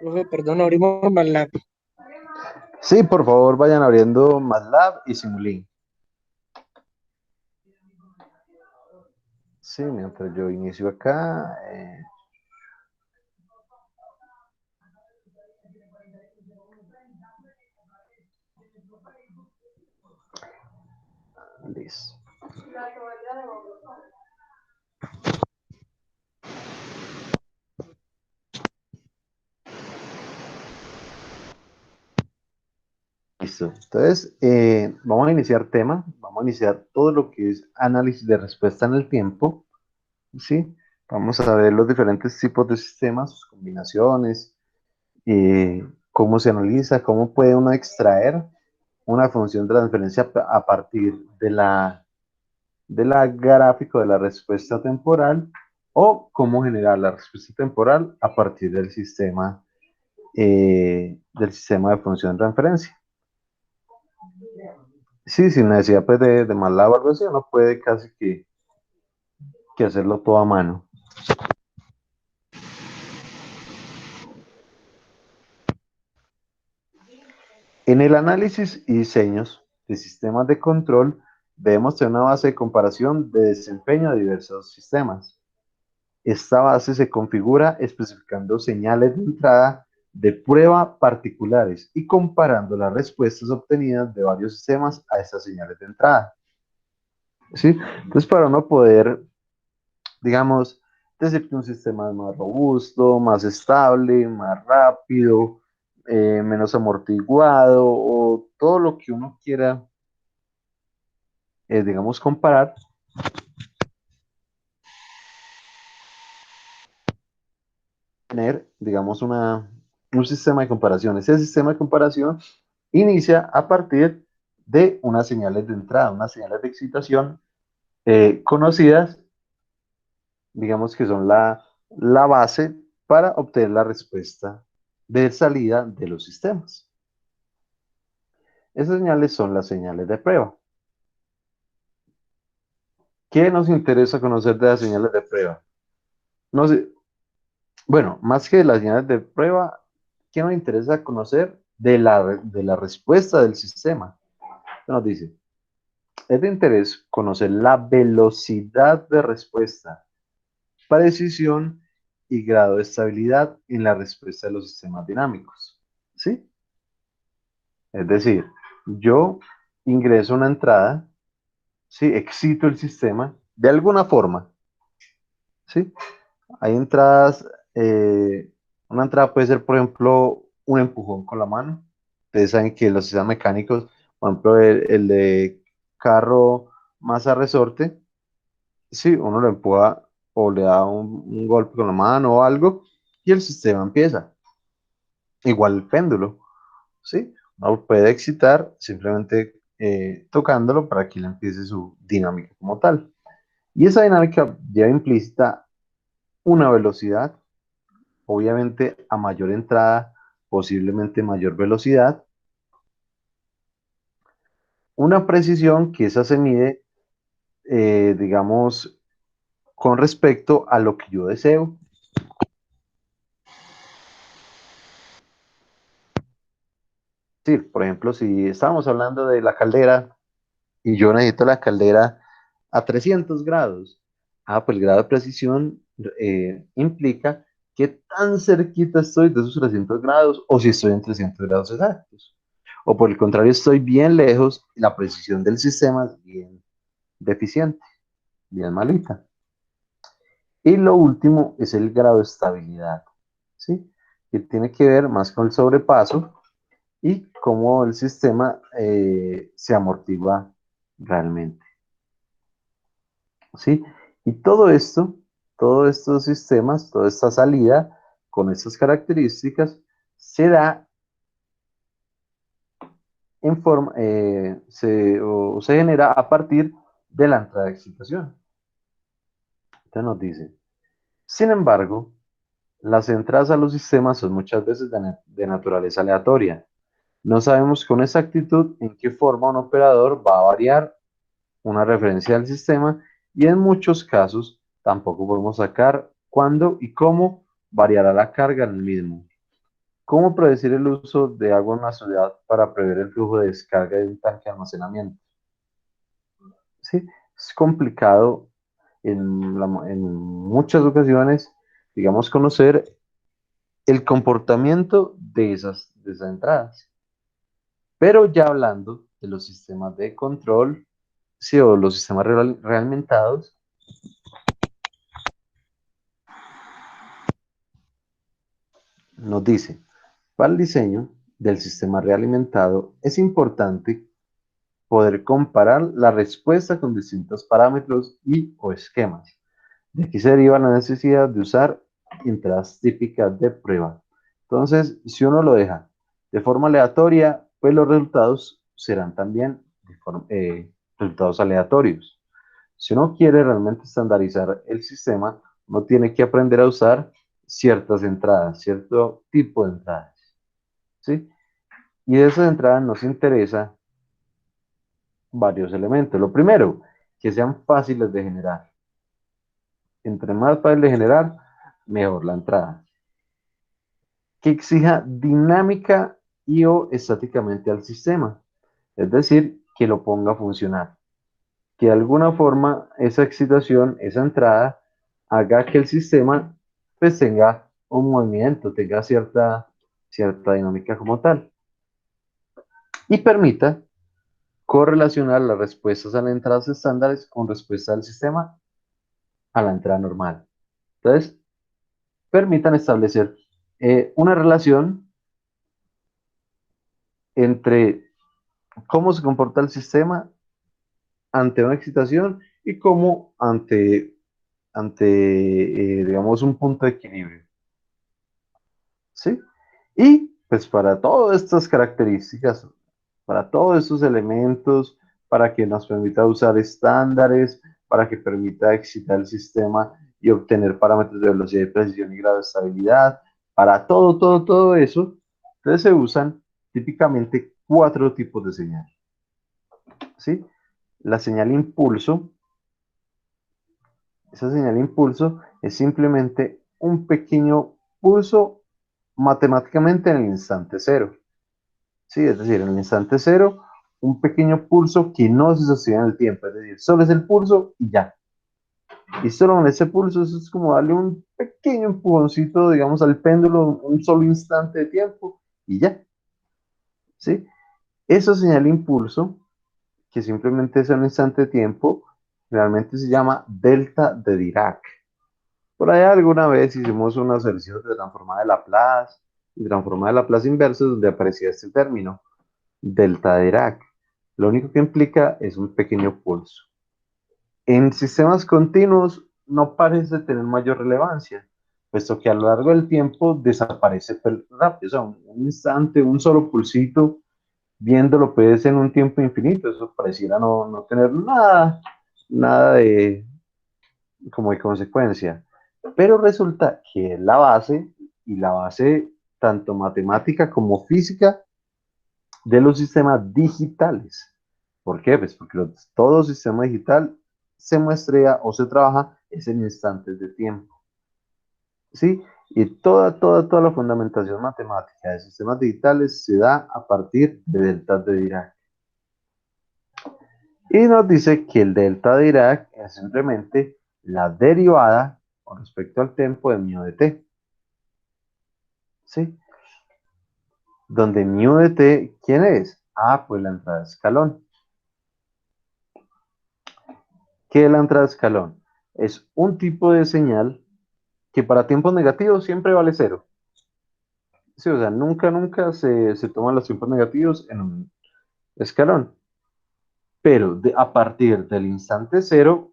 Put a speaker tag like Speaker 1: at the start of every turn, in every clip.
Speaker 1: Profe, perdón, abrimos MATLAB.
Speaker 2: Sí, por favor, vayan abriendo MATLAB y Simulink. Sí, mientras yo inicio acá. Listo. Listo. Entonces, vamos a iniciar tema. Vamos a iniciar todo lo que es análisis de respuesta en el tiempo. ¿Sí? Vamos a ver los diferentes tipos de sistemas, sus combinaciones, cómo se analiza, cómo puede uno extraer una función de transferencia a partir de la gráfico de la respuesta temporal o cómo generar la respuesta temporal a partir del sistema de función de transferencia. Sí, sin necesidad pues, de más la evaluación, uno puede casi que hacerlo todo a mano. En el análisis y diseños de sistemas de control, debemos tener una base de comparación de desempeño de diversos sistemas. Esta base se configura especificando señales de entrada de prueba particulares y comparando las respuestas obtenidas de varios sistemas a estas señales de entrada. ¿Sí? Entonces, para uno poder, digamos, decir que un sistema es más robusto, más estable, más rápido, menos amortiguado o todo lo que uno quiera, digamos, comparar, tener, digamos, un sistema de comparación. Ese sistema de comparación inicia a partir de unas señales de entrada, unas señales de excitación conocidas, digamos que son la base para obtener la respuesta de salida de los sistemas. Esas señales son las señales de prueba. ¿Qué nos interesa conocer de las señales de prueba? No sé, bueno, más que de las señales de prueba, ¿qué nos interesa conocer de la respuesta del sistema? Nos dice, es de interés conocer la velocidad de respuesta, precisión y grado de estabilidad en la respuesta de los sistemas dinámicos. ¿Sí? Es decir, yo ingreso una entrada, ¿sí? Excito el sistema de alguna forma, ¿sí? Hay entradas, una entrada puede ser, por ejemplo, un empujón con la mano. Ustedes saben que los sistemas mecánicos, por ejemplo, el de carro más a resorte, sí, uno lo empuja o le da un golpe con la mano o algo y el sistema empieza. Igual el péndulo, ¿sí? Uno puede excitar simplemente tocándolo para que él empiece su dinámica como tal. Y esa dinámica lleva implícita una velocidad, obviamente a mayor entrada, posiblemente mayor velocidad, una precisión que esa se mide, digamos, con respecto a lo que yo deseo. Sí, por ejemplo, si estamos hablando de la caldera y yo necesito la caldera a 300 grados, pues el grado de precisión implica qué tan cerquita estoy de esos 300 grados o si estoy en 300 grados exactos. O por el contrario, estoy bien lejos y la precisión del sistema es bien deficiente, bien malita. Y lo último es el grado de estabilidad, ¿sí? Que tiene que ver más con el sobrepaso y cómo el sistema se amortigua realmente, ¿sí? Y todo esto, todos estos sistemas, toda esta salida con estas características se da en forma, se genera a partir de la entrada de excitación. Entonces nos dice, sin embargo, las entradas a los sistemas son muchas veces de naturaleza aleatoria. No sabemos con exactitud en qué forma un operador va a variar una referencia del sistema y en muchos casos tampoco podemos sacar cuándo y cómo variará la carga en el mismo. ¿Cómo predecir el uso de agua en una ciudad para prever el flujo de descarga de un tanque de almacenamiento? ¿Sí? Es complicado en muchas ocasiones, digamos, conocer el comportamiento de esas entradas. Pero ya hablando de los sistemas de control, sí, o los sistemas realmentados, nos dice, para el diseño del sistema realimentado es importante poder comparar la respuesta con distintos parámetros y o esquemas. De aquí se deriva la necesidad de usar entradas típicas de prueba. Entonces, si uno lo deja de forma aleatoria, pues los resultados serán también resultados aleatorios. Si uno quiere realmente estandarizar el sistema, uno tiene que aprender a usar ciertas entradas, cierto tipo de entradas, ¿sí? Y de esas entradas nos interesa varios elementos. Lo primero, que sean fáciles de generar. Entre más fácil de generar, mejor la entrada. Que exija dinámica y o estáticamente al sistema, es decir, que lo ponga a funcionar. Que de alguna forma esa excitación, esa entrada, haga que el sistema pues tenga un movimiento, tenga cierta dinámica como tal. Y permita correlacionar las respuestas a las entradas estándares con respuesta del sistema a la entrada normal. Entonces, permitan establecer una relación entre cómo se comporta el sistema ante una excitación y cómo ante digamos, un punto de equilibrio. ¿Sí? Y pues para todas estas características, para todos estos elementos, para que nos permita usar estándares, para que permita excitar el sistema y obtener parámetros de velocidad, de precisión y grado de estabilidad, para todo eso, entonces se usan típicamente cuatro tipos de señal. ¿Sí? La señal impulso, esa señal impulso es simplemente un pequeño pulso matemáticamente en el instante cero. Sí, es decir, en el instante cero, un pequeño pulso que no se sostiene en el tiempo, es decir, solo es el pulso y ya. Y solo con ese pulso eso es como darle un pequeño empujoncito, digamos, al péndulo, un solo instante de tiempo y ya. ¿Sí? Eso señala impulso, que simplemente es un instante de tiempo, realmente se llama delta de Dirac. Por ahí alguna vez hicimos una ejercicios de transformada de Laplace y transformada de Laplace inverso donde aparecía este término, delta de Dirac. Lo único que implica es un pequeño pulso. En sistemas continuos no parece tener mayor relevancia, puesto que a lo largo del tiempo desaparece rápido. O sea, un instante, un solo pulsito, viéndolo pues en un tiempo infinito, eso pareciera no tener nada como de consecuencia. Pero resulta que la base, y la base tanto matemática como física, de los sistemas digitales. ¿Por qué? Pues porque todo sistema digital se muestra o se trabaja es en instantes de tiempo. ¿Sí? Y toda la fundamentación matemática de sistemas digitales se da a partir de deltas de Dirac. Y nos dice que el delta de Dirac es simplemente la derivada con respecto al tiempo de mu de t. ¿Sí? Donde mu de t, ¿quién es? Ah, pues la entrada de escalón. ¿Qué es la entrada de escalón? Es un tipo de señal que para tiempos negativos siempre vale cero. Sí, o sea, nunca se toman los tiempos negativos en un escalón. Pero a partir del instante cero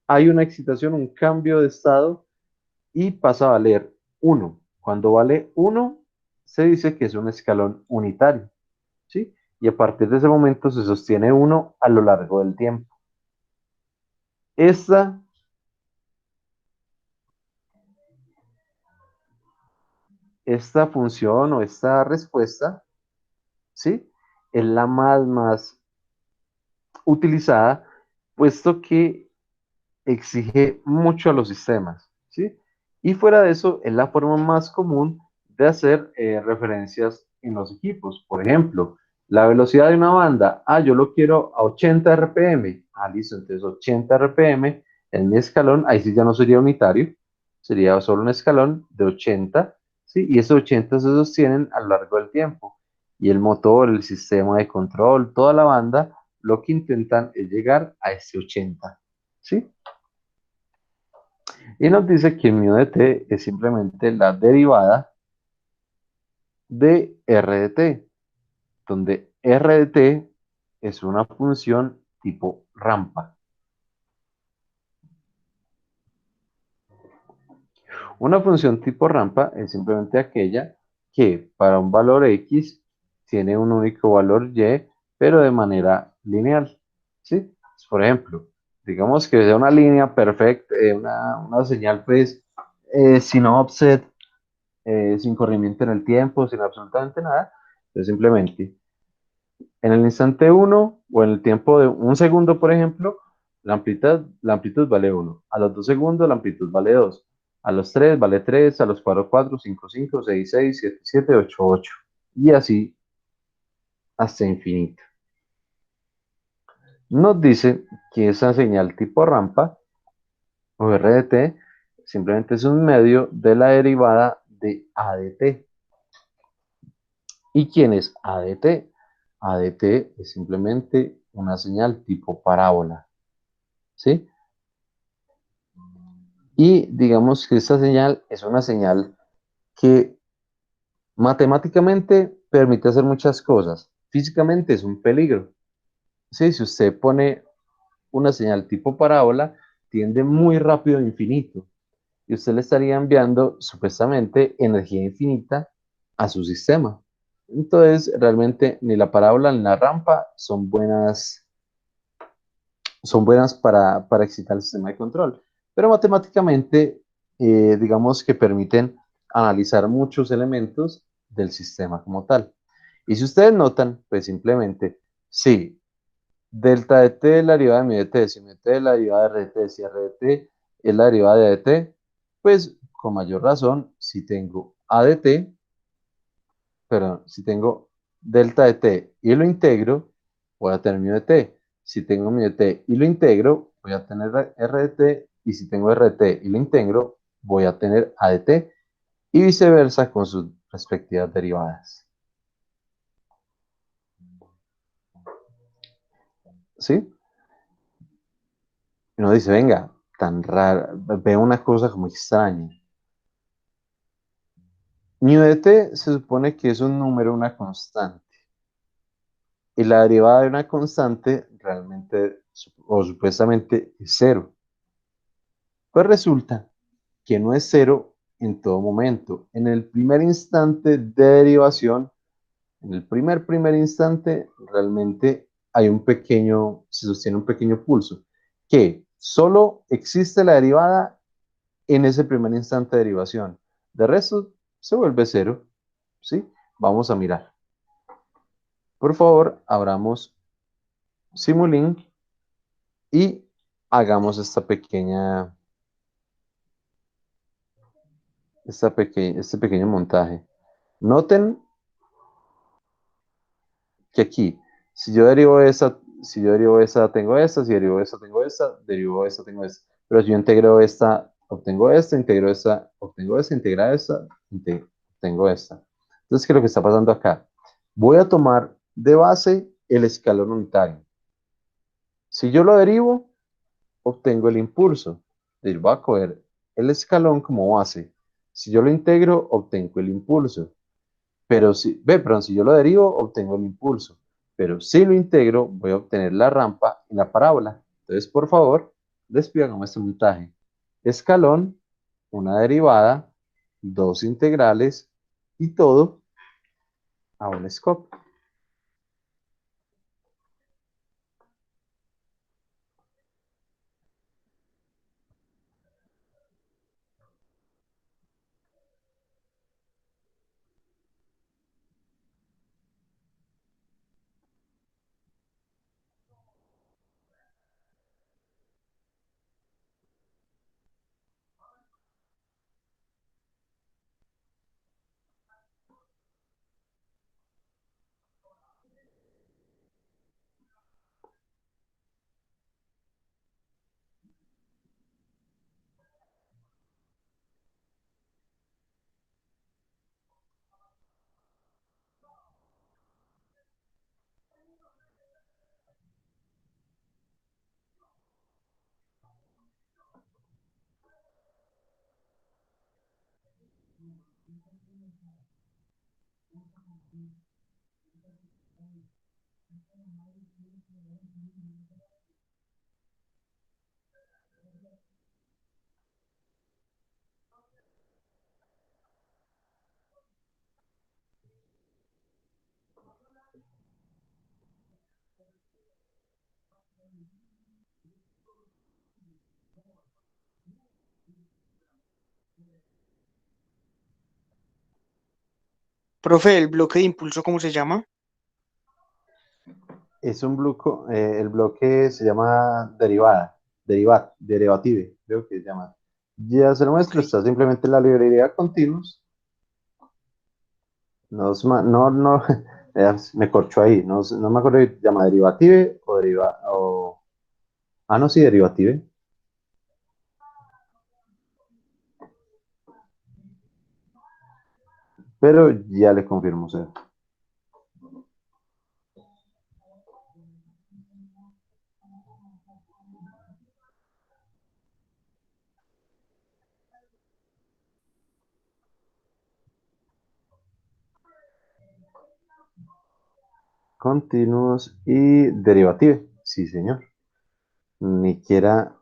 Speaker 2: hay una excitación, un cambio de estado y pasa a valer uno. Cuando vale uno se dice que es un escalón unitario. ¿Sí? Y a partir de ese momento se sostiene uno a lo largo del tiempo. Esta esta función o esta respuesta, ¿sí? Es la más utilizada, puesto que exige mucho a los sistemas, ¿sí? Y fuera de eso, es la forma más común de hacer referencias en los equipos. Por ejemplo, la velocidad de una banda, yo lo quiero a 80 RPM. Listo, entonces 80 RPM en mi escalón, ahí sí ya no sería unitario, sería solo un escalón de 80, ¿sí? Y esos 80 se sostienen a lo largo del tiempo. Y el motor, el sistema de control, toda la banda, lo que intentan es llegar a ese 80, ¿sí? Y nos dice que mu de t es simplemente la derivada de r de t, donde r de t es una función tipo rampa. Una función tipo rampa es simplemente aquella que para un valor x tiene un único valor y, pero de manera lineal, ¿sí? Por ejemplo, digamos que sea una línea perfecta, una señal pues sin offset, sin corrimiento en el tiempo, sin absolutamente nada. Entonces simplemente en el instante uno o en el tiempo de un segundo, por ejemplo, la amplitud vale uno. A los 2 segundos la amplitud vale 2. A los 3 vale 3. A los 4 4 5 5 6 6 7 7 8 8. Y así hasta infinito. Nos dice que esa señal tipo rampa o RDT simplemente es un medio de la derivada de A de t. ¿Y quién es ADT? ADT es simplemente una señal tipo parábola, ¿sí? Y digamos que esta señal es una señal que matemáticamente permite hacer muchas cosas. Físicamente es un peligro, ¿sí? Si usted pone una señal tipo parábola, tiende muy rápido a infinito. Y usted le estaría enviando supuestamente energía infinita a su sistema. Entonces, realmente ni la parábola ni la rampa son buenas para excitar el sistema de control. Pero matemáticamente, digamos que permiten analizar muchos elementos del sistema como tal. Y si ustedes notan, pues simplemente, si delta de t es la derivada de mi de t, si mi de t es la derivada de r de t, si r de t es la derivada de a de t, pues con mayor razón, si tengo a de t, perdón, si tengo delta de t y lo integro, voy a tener mi de t. Si tengo mi de t y lo integro, voy a tener r de t. Y si tengo r de t y lo integro, voy a tener a de t. Y viceversa con sus respectivas derivadas. ¿Sí? Uno dice, venga, tan raro, veo una cosa como extraña. Mi de t se supone que es un número, una constante. Y la derivada de una constante realmente o supuestamente es cero. Pues resulta que no es cero en todo momento. En el primer instante de derivación, en el primer instante, realmente se sostiene un pequeño pulso, que solo existe la derivada en ese primer instante de derivación. De resto, se vuelve cero, ¿sí? Vamos a mirar. Por favor, abramos Simulink y hagamos este pequeño montaje. Noten que aquí, si yo derivo esta, tengo esta, si derivo esta, tengo esta, derivo esta, tengo esta. Pero si yo integro esta, obtengo esta, integro esta, obtengo esta, integra esta, obtengo esta. Entonces, ¿qué es lo que está pasando acá? Voy a tomar de base el escalón unitario. Si yo lo derivo, obtengo el impulso. Es decir, voy a coger el escalón como base. Si yo lo integro, obtengo el impulso. Perdón, si yo lo derivo, obtengo el impulso. Pero si lo integro, voy a obtener la rampa y la parábola. Entonces, por favor, desplegamos este montaje. Escalón, una derivada, dos integrales y todo a un scope.
Speaker 1: Profe, ¿el bloque de impulso cómo se llama?
Speaker 2: Es un bloque, el bloque se llama derivative, creo que se llama. Ya se lo
Speaker 1: Ok.
Speaker 2: muestro, está simplemente en la librería Continuous. No, me corchó ahí, no me acuerdo si se llama derivative o no, sí, derivative. Pero ya le confirmo, o sea. Continuous y derivative, sí, señor. Ni siquiera,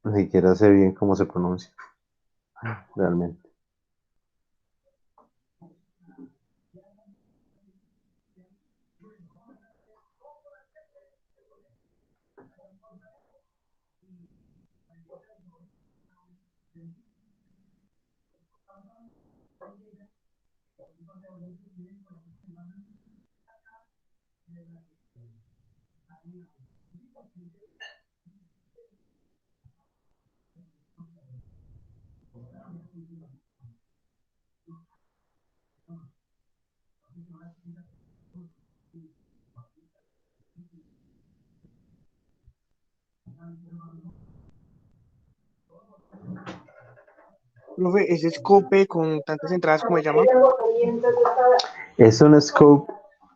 Speaker 2: ni siquiera sé bien cómo se pronuncia, realmente.
Speaker 1: Profe, ese scope con tantas entradas, ¿cómo se llama?
Speaker 2: Es un scope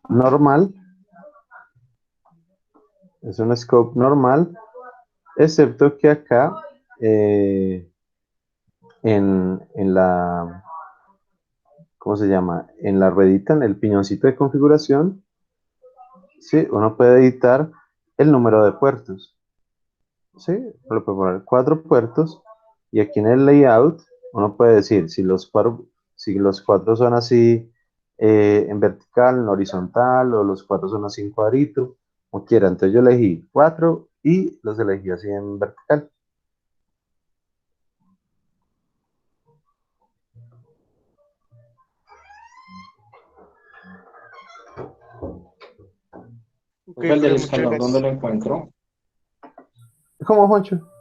Speaker 2: normal, es un scope normal, excepto que acá en la, ¿cómo se llama? En la ruedita, en el piñoncito de configuración, ¿sí? Uno puede editar el número de puertos, ¿sí? Le puede poner 4 puertos y aquí en el layout uno puede decir si los cuatro son así en vertical, en horizontal o los 4 son así en cuadrito, como quiera. Entonces yo elegí 4 y los elegí así en vertical.
Speaker 1: Ok,
Speaker 3: Profe, el del
Speaker 1: profe, muchas
Speaker 3: escalón, ¿dónde
Speaker 1: gracias.
Speaker 3: lo encuentro?
Speaker 2: ¿Cómo, Juancho?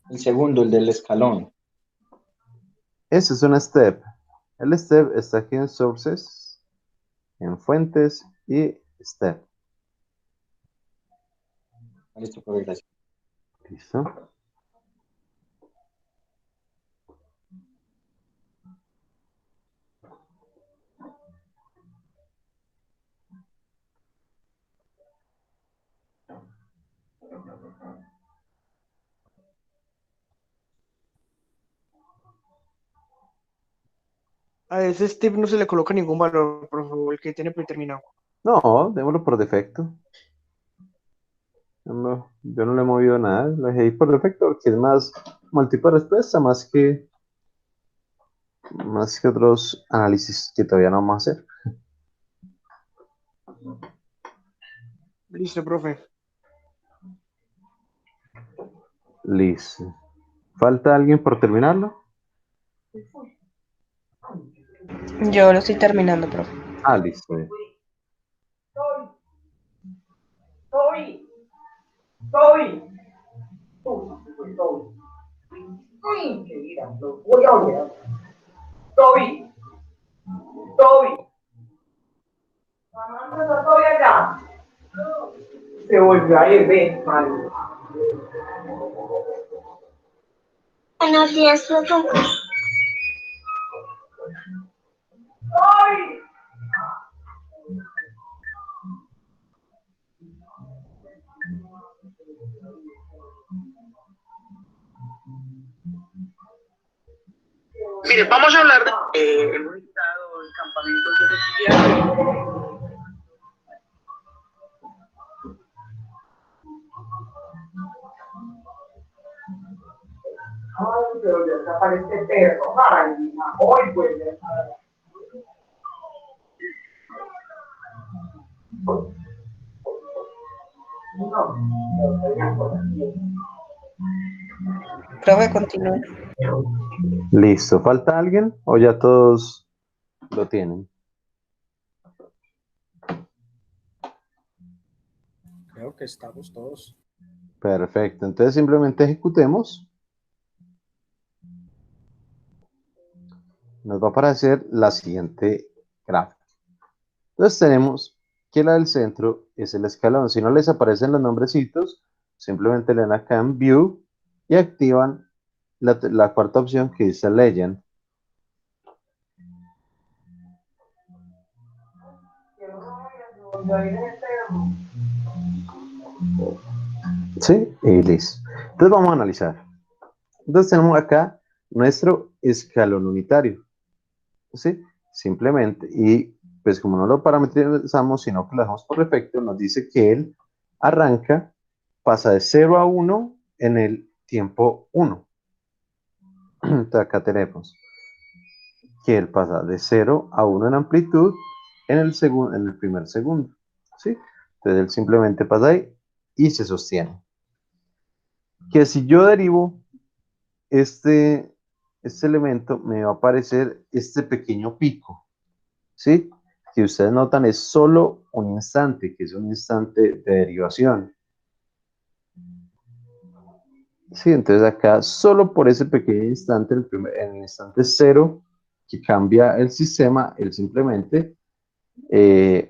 Speaker 3: El segundo, el del escalón.
Speaker 2: Ese es un step. El step está aquí en sources, en fuentes y step.
Speaker 3: Listo, profe, gracias.
Speaker 2: ¿Listo?
Speaker 1: A ese step no se le coloca ningún valor, profe, el que tiene predeterminado.
Speaker 2: No, démoslo por defecto. Yo no le he movido nada, lo dejé ahí por defecto porque es más multiple respuesta, más que otros análisis que todavía no vamos a hacer.
Speaker 1: Listo, profe.
Speaker 2: Listo. ¿Falta alguien por terminarlo?
Speaker 4: Yo lo estoy terminando, profe.
Speaker 2: Ah, listo. Bien.
Speaker 4: Buenos días, profe.
Speaker 1: Mire, vamos a hablar de hemos estado en campamentos de refugiados.
Speaker 5: Ay, pero ya desaparece perro. Ay, hija, hoy vuelve a estar.
Speaker 4: Profe, continúe.
Speaker 2: Listo, ¿falta alguien o ya todos lo tienen?
Speaker 6: Creo que estamos todos.
Speaker 2: Perfecto, entonces simplemente ejecutemos. Nos va a aparecer la siguiente gráfica. Entonces tenemos que la del centro es el escalón. Si no les aparecen los nombrecitos, simplemente le dan acá en View y activan la cuarta opción que dice Legend. Sí, y listo. Entonces vamos a analizar. Entonces tenemos acá nuestro escalón unitario. ¿Sí? Simplemente, y pues como no lo parametrizamos, sino que lo dejamos por defecto, nos dice que él arranca, pasa de 0 a 1 en el tiempo 1. Entonces acá tenemos que él pasa de 0 a 1 en amplitud en el primer segundo. ¿Sí? Entonces él simplemente pasa ahí y se sostiene. Que si yo derivo este elemento, me va a aparecer este pequeño pico. ¿Sí? Si ustedes notan, es solo un instante, que es un instante de derivación. Sí, entonces acá, solo por ese pequeño instante, en el instante 0, que cambia el sistema, él simplemente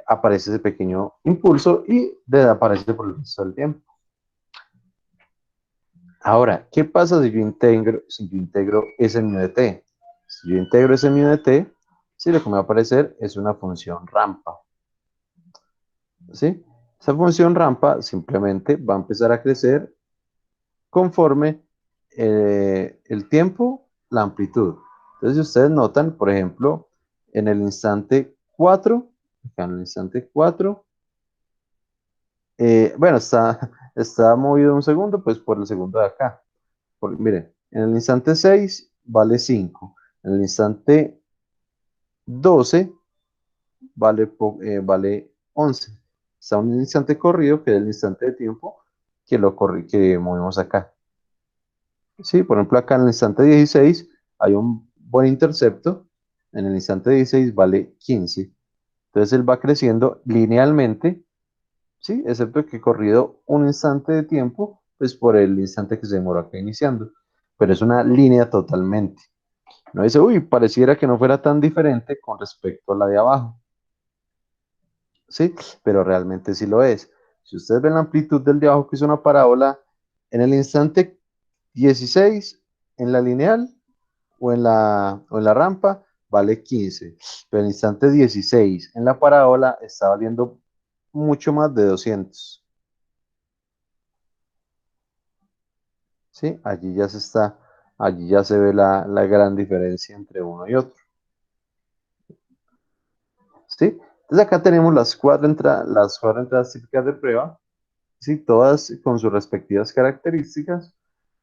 Speaker 2: aparece ese pequeño impulso y desaparece por el resto del tiempo. Ahora, ¿qué pasa si yo integro ese mu de t? Si yo integro ese mu de t, sí, lo que me va a aparecer es una función rampa. ¿Sí? Esa función rampa simplemente va a empezar a crecer conforme el tiempo, la amplitud. Entonces, si ustedes notan, por ejemplo, en el instante 4, acá en el instante 4, bueno, está movido un segundo, pues por el segundo de acá. Miren, en el instante 6 vale 5, en el instante 12 vale 11. Está un instante corrido, que es el instante de tiempo que movimos acá. Sí, por ejemplo, acá en el instante 16 hay un buen intercepto. En el instante 16 vale 15. Entonces él va creciendo linealmente, ¿sí? Excepto que corrido un instante de tiempo, pues por el instante que se demoró acá iniciando. Pero es una línea totalmente. No dice, uy, pareciera que no fuera tan diferente con respecto a la de abajo. ¿Sí? Pero realmente sí lo es. Si ustedes ven la amplitud del de abajo, que es una parábola, en el instante 16, en la lineal o en la rampa, vale 15. Pero en el instante 16, en la parábola, está valiendo mucho más de 200. ¿Sí? Allí ya se ve la gran diferencia entre uno y otro. ¿Sí? Entonces acá tenemos las cuatro entradas típicas de prueba, ¿sí? Todas con sus respectivas características,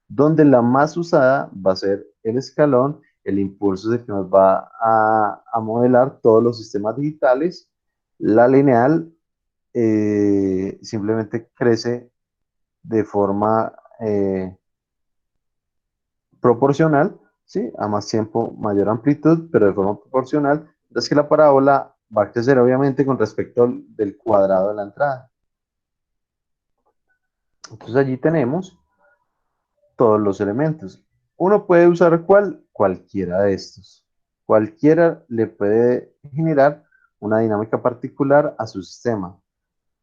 Speaker 2: donde la más usada va a ser el escalón. El impulso es el que nos va a modelar todos los sistemas digitales. La lineal simplemente crece de forma proporcional, ¿sí? A más tiempo, mayor amplitud, pero de forma proporcional. Entonces que la parábola va a crecer obviamente con respecto del cuadrado de la entrada. Entonces allí tenemos todos los elementos. Uno puede usar cualquiera de estos. Cualquiera le puede generar una dinámica particular a su sistema.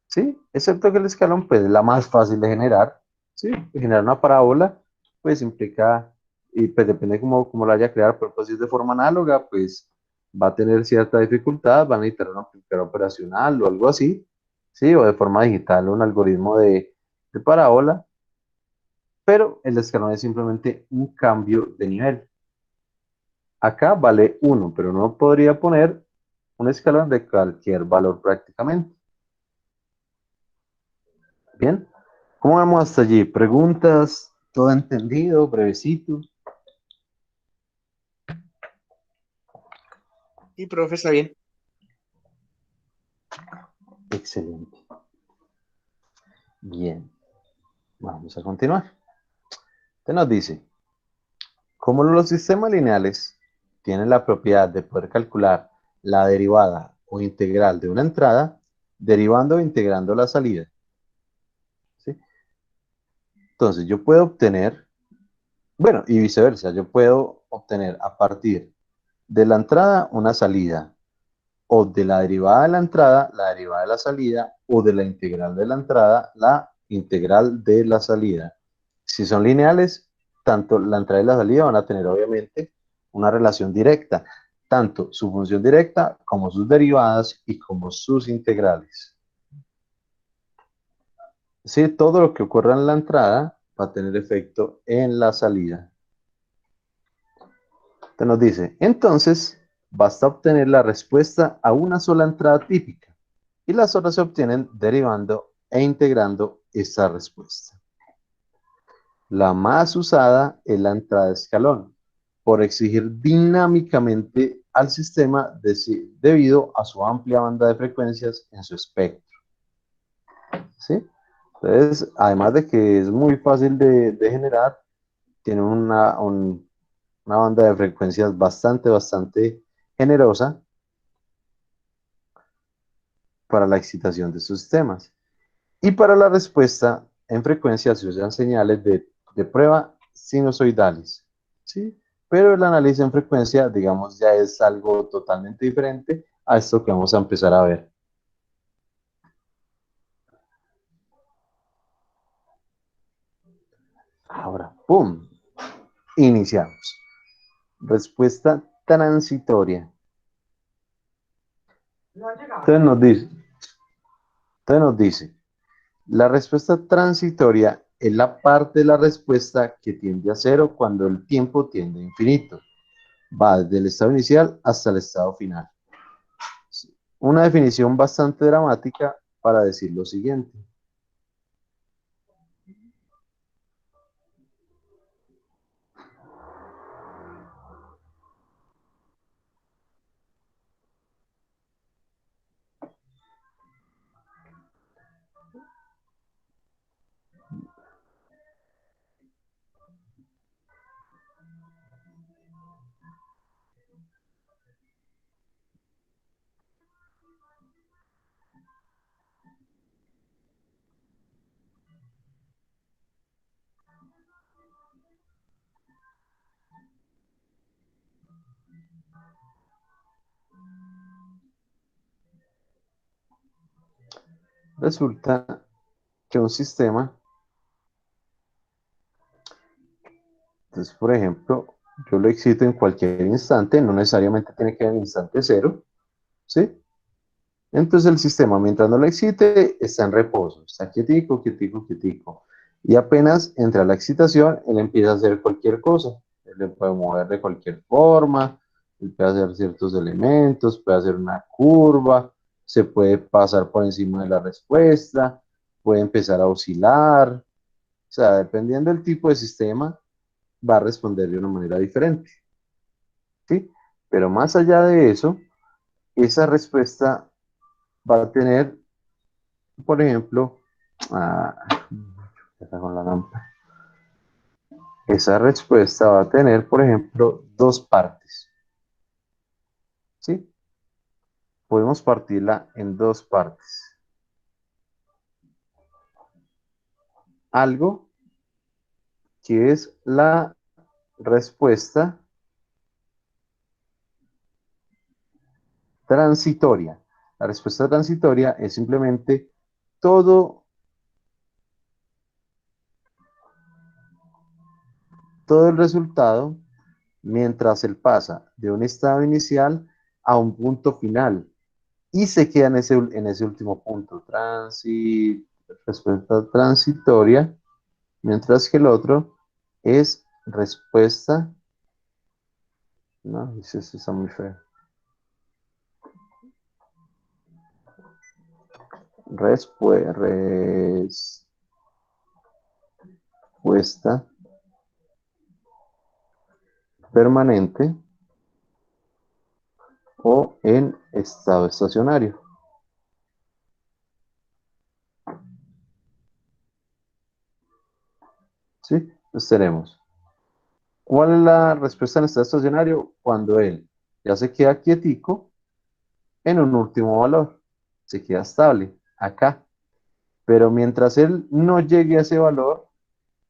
Speaker 2: ¿Sí? Excepto que el escalón pues, es la más fácil de generar. ¿Sí? Generar una parábola pues implica, y pues depende de cómo la haya a crear, pero pues, si es de forma análoga, pues va a tener cierta dificultad, van a necesitar una amplificador operacional o algo así, ¿sí? O de forma digital, un algoritmo de parábola, pero el escalón es simplemente un cambio de nivel. Acá vale 1, pero uno podría poner un escalón de cualquier valor prácticamente. Bien, ¿cómo vamos hasta allí? ¿Preguntas? ¿Todo entendido? ¿Brevecito?
Speaker 1: Y profe, está bien.
Speaker 2: Excelente. Bien, vamos a continuar. Usted nos dice, como los sistemas lineales tienen la propiedad de poder calcular la derivada o integral de una entrada, derivando o integrando la salida. ¿Sí? Entonces, yo puedo obtener, bueno, y viceversa, yo puedo obtener a partir de la entrada una salida, o de la derivada de la derivada de la salida, o de la integral de la entrada, la integral de la salida. Si son lineales, tanto la entrada y la salida van a tener obviamente una relación directa, tanto su función directa como sus derivadas y como sus integrales. Sí, todo lo que ocurra en la entrada va a tener efecto en la salida. Te nos dice, entonces, basta obtener la respuesta a una sola entrada típica y las otras se obtienen derivando e integrando esta respuesta. La más usada es la entrada de escalón, por exigir dinámicamente al sistema debido a su amplia banda de frecuencias en su espectro. ¿Sí? Entonces, además de que es muy fácil de generar, tiene una banda de frecuencias bastante generosa para la excitación de sus sistemas. Y para la respuesta en frecuencia se usan señales de prueba sinusoidales, ¿sí? Pero el análisis en frecuencia, digamos, ya es algo totalmente diferente a esto que vamos a empezar a ver. Ahora, ¡pum! Iniciamos. Respuesta transitoria.
Speaker 5: No ha llegado.
Speaker 2: Entonces nos dice, la respuesta transitoria es la parte de la respuesta que tiende a cero cuando el tiempo tiende a infinito. Va desde el estado inicial hasta el estado final. Una definición bastante dramática para decir lo siguiente. Resulta que un sistema, entonces por ejemplo, yo lo excito en cualquier instante, no necesariamente tiene que ser en instante cero, ¿sí? Entonces el sistema, mientras no lo excite, está en reposo, está quietico, quietico, quietico. Y apenas entra la excitación, él empieza a hacer cualquier cosa. Él le puede mover de cualquier forma, él puede hacer ciertos elementos, puede hacer una curva, se puede pasar por encima de la respuesta, puede empezar a oscilar. O sea, dependiendo del tipo de sistema, va a responder de una manera diferente, ¿sí? Pero más allá de eso, esa respuesta va a tener, por ejemplo, con la lámpara. Esa respuesta va a tener, por ejemplo, dos partes, ¿sí? Podemos partirla en dos partes. Algo que es la respuesta transitoria. La respuesta transitoria es simplemente todo el resultado mientras él pasa de un estado inicial a un punto final y se queda en ese último punto, respuesta transitoria, mientras que el otro es respuesta No, dice, eso está muy feo. Respuesta permanente o en estado estacionario. ¿Sí? Entonces tenemos, ¿cuál es la respuesta en estado estacionario? Cuando él ya se queda quietico en un último valor, se queda estable acá. Pero mientras él no llegue a ese valor,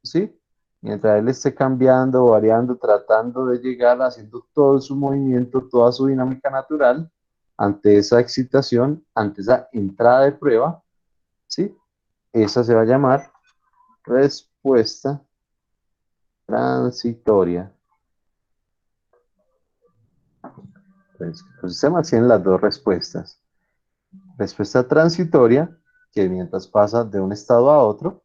Speaker 2: ¿sí? Mientras él esté cambiando, variando, tratando de llegar, haciendo todo su movimiento, toda su dinámica natural, ante esa excitación, ante esa entrada de prueba, ¿sí? Esa se va a llamar respuesta transitoria. Entonces, los sistemas tienen las dos respuestas. Respuesta transitoria, que mientras pasa de un estado a otro,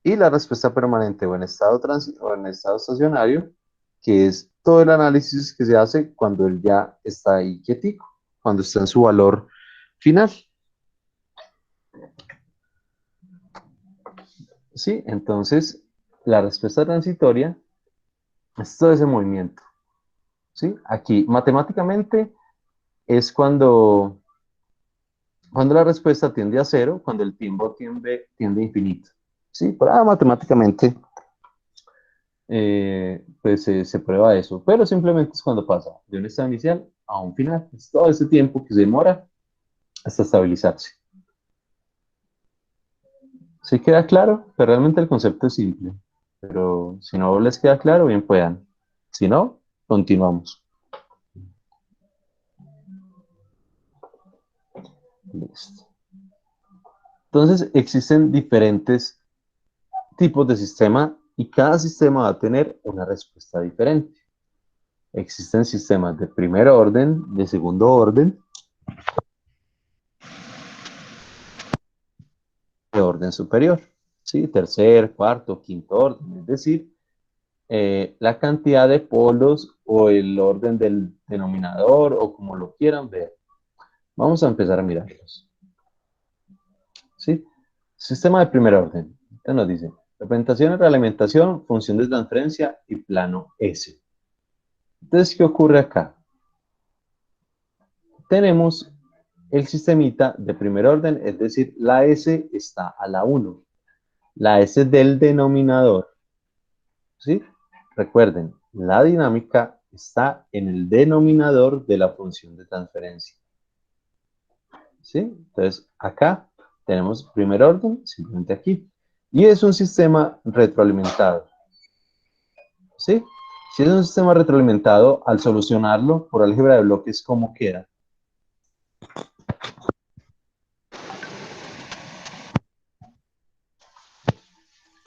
Speaker 2: y la respuesta permanente o en o en estado estacionario, que es todo el análisis que se hace cuando él ya está ahí quietico, cuando está en su valor final. ¿Sí? Entonces, la respuesta transitoria es todo ese movimiento. ¿Sí? Aquí, matemáticamente, es cuando la respuesta tiende a cero, cuando el tiempo tiende a infinito. ¿Sí? Pero matemáticamente pues se prueba eso, pero simplemente es cuando pasa de un estado inicial a un final. Es todo ese tiempo que se demora hasta estabilizarse. ¿Sí queda claro? Pero realmente el concepto es simple, pero si no les queda claro, bien puedan. Si no, continuamos. Listo. Entonces, existen diferentes tipos de sistema y cada sistema va a tener una respuesta diferente. Existen sistemas de primer orden, de segundo orden, de orden superior, ¿sí? Tercer, cuarto, quinto orden, es decir, la cantidad de polos o el orden del denominador o como lo quieran ver. Vamos a empezar a mirarlos. ¿Sí? Sistema de primer orden. Entonces nos dice, representación y realimentación, función de transferencia y plano S. Entonces, ¿qué ocurre acá? Tenemos el sistemita de primer orden, es decir, la S está a la 1. La S del denominador, ¿sí? Recuerden, la dinámica está en el denominador de la función de transferencia. ¿Sí? Entonces, acá tenemos primer orden, simplemente aquí. Y es un sistema retroalimentado. ¿Sí? Si es un sistema retroalimentado, al solucionarlo por álgebra de bloques, ¿cómo queda?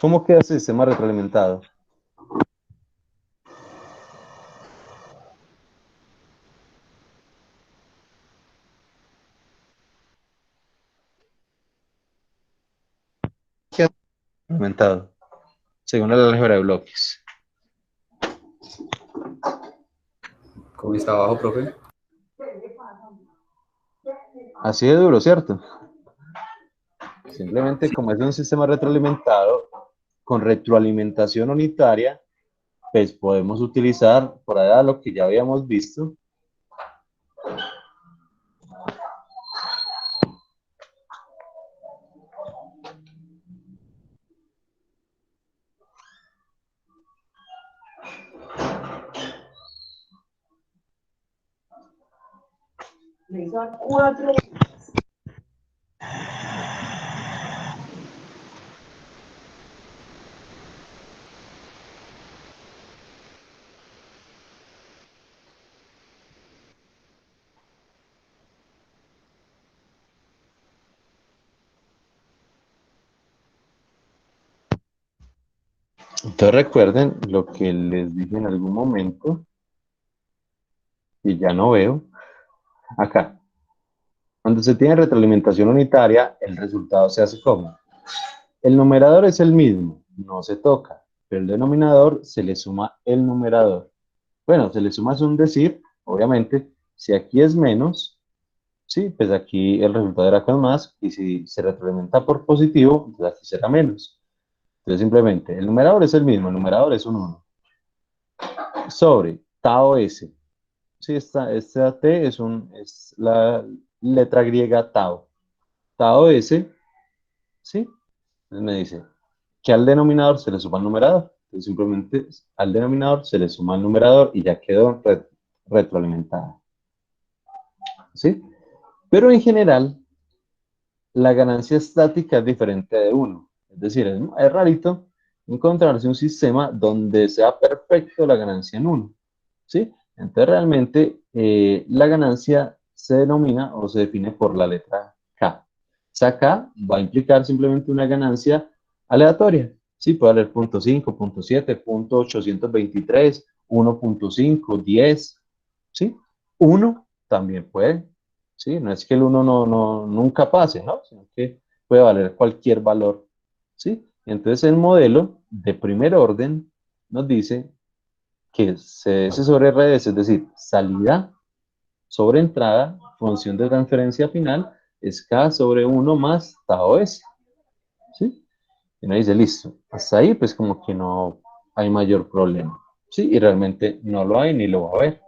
Speaker 2: ¿Cómo queda ese sistema retroalimentado? Queda retroalimentado, según el álgebra de bloques.
Speaker 7: ¿Cómo está abajo, profe?
Speaker 2: Así de duro, ¿cierto? Simplemente como es un sistema retroalimentado, con retroalimentación unitaria, pues podemos utilizar por allá lo que ya habíamos visto.
Speaker 5: Le hizo a 4.
Speaker 2: Entonces recuerden lo que les dije en algún momento, y ya no veo, acá. Cuando se tiene retroalimentación unitaria, el resultado se hace como. El numerador es el mismo, no se toca, pero el denominador se le suma el numerador. Bueno, se le suma es un decir, obviamente, si aquí es menos, sí, pues aquí el resultado era con más, y si se retroalimenta por positivo, pues aquí será menos. Entonces simplemente, el numerador es el mismo, el numerador es un 1. Sobre tau S. Sí, esta T es la letra griega tau. Tau S, ¿sí? Entonces me dice que al denominador se le suma el numerador. Entonces simplemente al denominador se le suma el numerador y ya quedó retroalimentada. ¿Sí? Pero en general, la ganancia estática es diferente de 1. Es decir, es rarito encontrarse un sistema donde sea perfecto la ganancia en 1. ¿Sí? Entonces realmente la ganancia se denomina o se define por la letra K. Esa K va a implicar simplemente una ganancia aleatoria. Sí, puede haber 0.5, 0.7, 0.823, 1.5, 10. ¿Sí? 1 también puede. ¿Sí? No es que el 1 nunca pase, ¿no? Sino que puede valer cualquier valor. ¿Sí? Entonces el modelo de primer orden nos dice que CS sobre RS, es decir, salida sobre entrada, función de transferencia final, es K sobre 1 más tau S. ¿Sí? Y uno dice, listo, hasta ahí pues como que no hay mayor problema. ¿Sí? Y realmente no lo hay ni lo va a haber.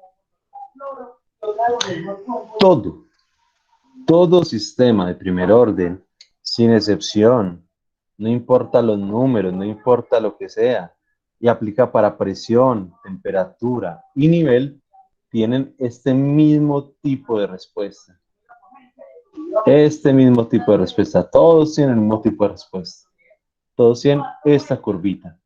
Speaker 2: Todo sistema de primer orden, sin excepción, no importa los números, no importa lo que sea, y aplica para presión, temperatura y nivel, tienen este mismo tipo de respuesta. Este mismo tipo de respuesta. Todos tienen el mismo tipo de respuesta. Todos tienen esta curvita.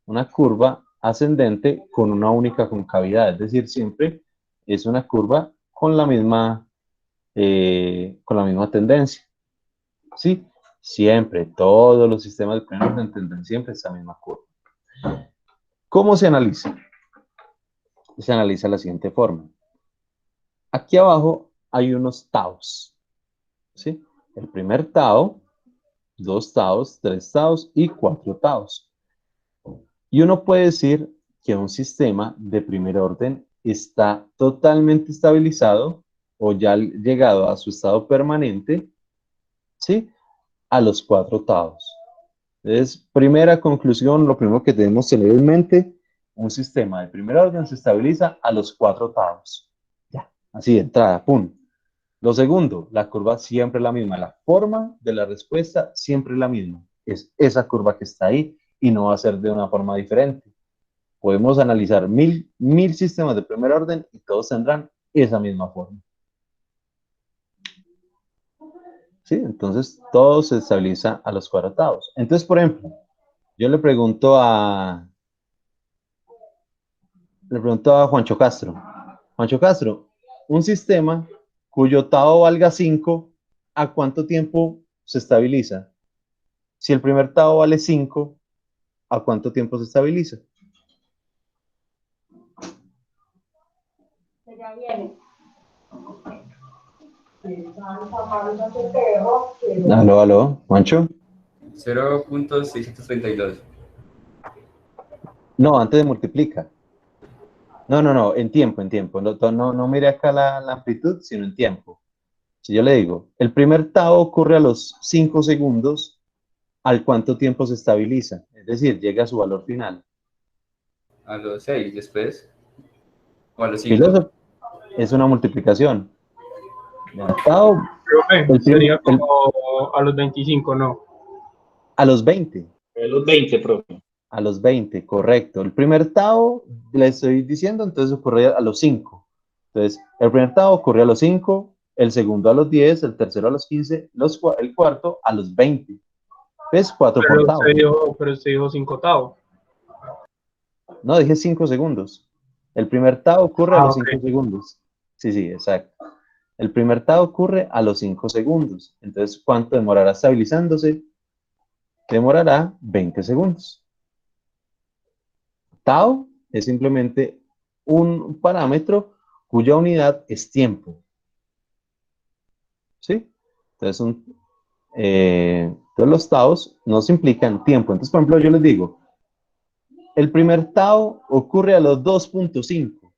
Speaker 2: Una curva ascendente con una única concavidad. Es decir, siempre es una curva con la misma tendencia. ¿Sí? Siempre, todos los sistemas de primer orden tendrán siempre esa misma curva. ¿Cómo se analiza? Se analiza de la siguiente forma. Aquí abajo hay unos taus. ¿Sí? El primer tau, 2 taus, 3 taus y 4 taus. Y uno puede decir que un sistema de primer orden está totalmente estabilizado o ya llegado a su estado permanente, ¿sí? A los 4 taus. Entonces, primera conclusión, lo primero que debemos tener en mente, un sistema de primer orden se estabiliza a los 4 taus. Ya, así de entrada, pum. Lo segundo, la curva siempre es la misma, la forma de la respuesta siempre es la misma. Es esa curva que está ahí y no va a ser de una forma diferente. Podemos analizar mil sistemas de primer orden y todos tendrán esa misma forma. ¿Sí? Entonces, todo se estabiliza a los cuadrados. Entonces, por ejemplo, yo le pregunto a Juancho Castro. Juancho Castro, un sistema cuyo tau valga 5, ¿a cuánto tiempo se estabiliza? Si el primer tau vale 5, ¿a cuánto tiempo se estabiliza?
Speaker 5: Ya viene. Perro,
Speaker 2: Aló, Juancho.
Speaker 7: 0.632.
Speaker 2: No, antes de multiplica. No, en tiempo. No mire acá la amplitud, sino en tiempo. Si yo le digo, el primer tau ocurre a los 5 segundos, ¿al cuánto tiempo se estabiliza? Es decir, llega a su valor final.
Speaker 7: A los 6 después. O a los 5.
Speaker 2: Filósofo, es una multiplicación. Ya, tau,
Speaker 6: Profe, sería como a los 25, ¿no?
Speaker 2: a los 20.
Speaker 3: De los 20, profe.
Speaker 2: A los 20, correcto. El primer tau, le estoy diciendo, entonces ocurre a los 5. Entonces, el primer tau ocurre a los 5, el segundo a los 10, el tercero a los 15, el cuarto a los 20. ¿Ves? 4 por tau.
Speaker 6: Pero usted dijo 5 tau.
Speaker 2: No, dije 5 segundos. El primer tau ocurre a los 5
Speaker 6: ok.
Speaker 2: segundos. Sí, exacto. El primer tau ocurre a los 5 segundos. Entonces, ¿cuánto demorará estabilizándose? Demorará 20 segundos. Tau es simplemente un parámetro cuya unidad es tiempo. ¿Sí? Entonces, todos los taus nos implican tiempo. Entonces, por ejemplo, yo les digo, el primer tau ocurre a los 2.5.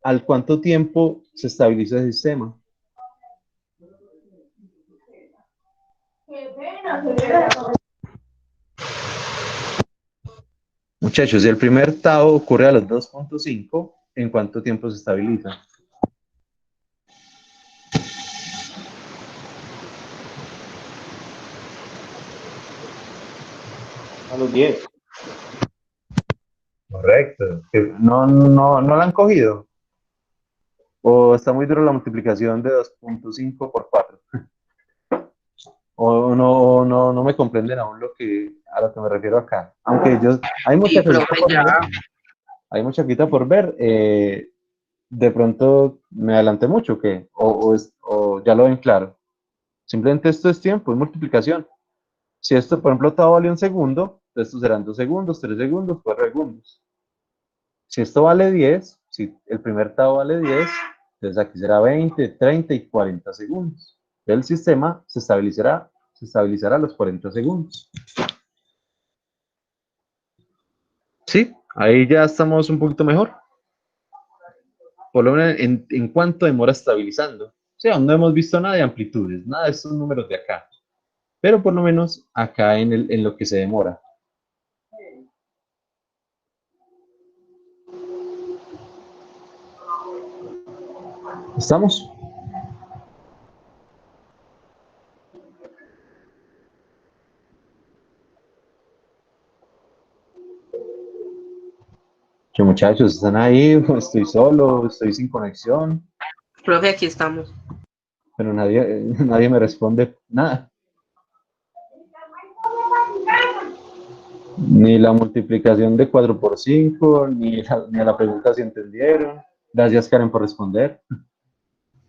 Speaker 2: ¿Al cuánto tiempo se estabiliza el sistema? Muchachos, si el primer tau ocurre a los 2.5, ¿en cuánto tiempo se estabiliza?
Speaker 3: A los 10.
Speaker 2: Correcto. ¿No la han cogido? ¿O está muy duro la multiplicación de 2.5 por 4? ¿O no me comprenden aún a lo que me refiero acá? Aunque hay
Speaker 1: Sí,
Speaker 2: mucha cosita
Speaker 1: profe,
Speaker 2: por
Speaker 1: ya.
Speaker 2: ver. Hay mucha cosita por ver. De pronto me adelanté mucho, ¿qué? O ya lo ven claro. Simplemente esto es tiempo, es multiplicación. Si esto, por ejemplo, tau vale 1 segundo, estos serán 2 segundos, 3 segundos, 4 segundos. Si esto vale 10, si el primer tau vale 10, entonces aquí será 20, 30 y 40 segundos. El sistema se estabilizará a los 40 segundos. Sí, ahí ya estamos un poquito mejor. Por lo menos en cuánto demora estabilizando. O sea, no hemos visto nada de amplitudes, nada de estos números de acá. Pero por lo menos acá en lo que se demora. ¿Estamos? ¿Qué muchachos? ¿Están ahí? ¿Estoy solo? ¿Estoy sin conexión?
Speaker 1: Profe, aquí estamos.
Speaker 2: Pero nadie me responde nada. Ni la multiplicación de 4 por 5, ni a la pregunta si entendieron. Gracias, Karen, por responder.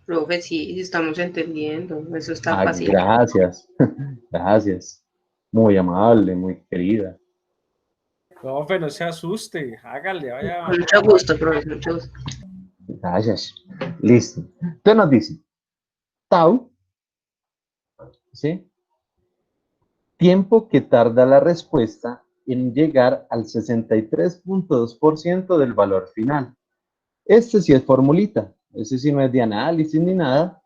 Speaker 1: Profe, sí, estamos entendiendo. Eso está
Speaker 2: Ay,
Speaker 1: fácil.
Speaker 2: gracias. Gracias. Muy amable, muy querida.
Speaker 8: Profe, no se asuste, hágale, vaya.
Speaker 1: Con mucho gusto, profe, mucho gusto.
Speaker 2: Gracias. Listo. Entonces nos dice, tau, ¿sí? Tiempo que tarda la respuesta en llegar al 63.2% del valor final. Este sí es formulita, este sí no es de análisis ni nada.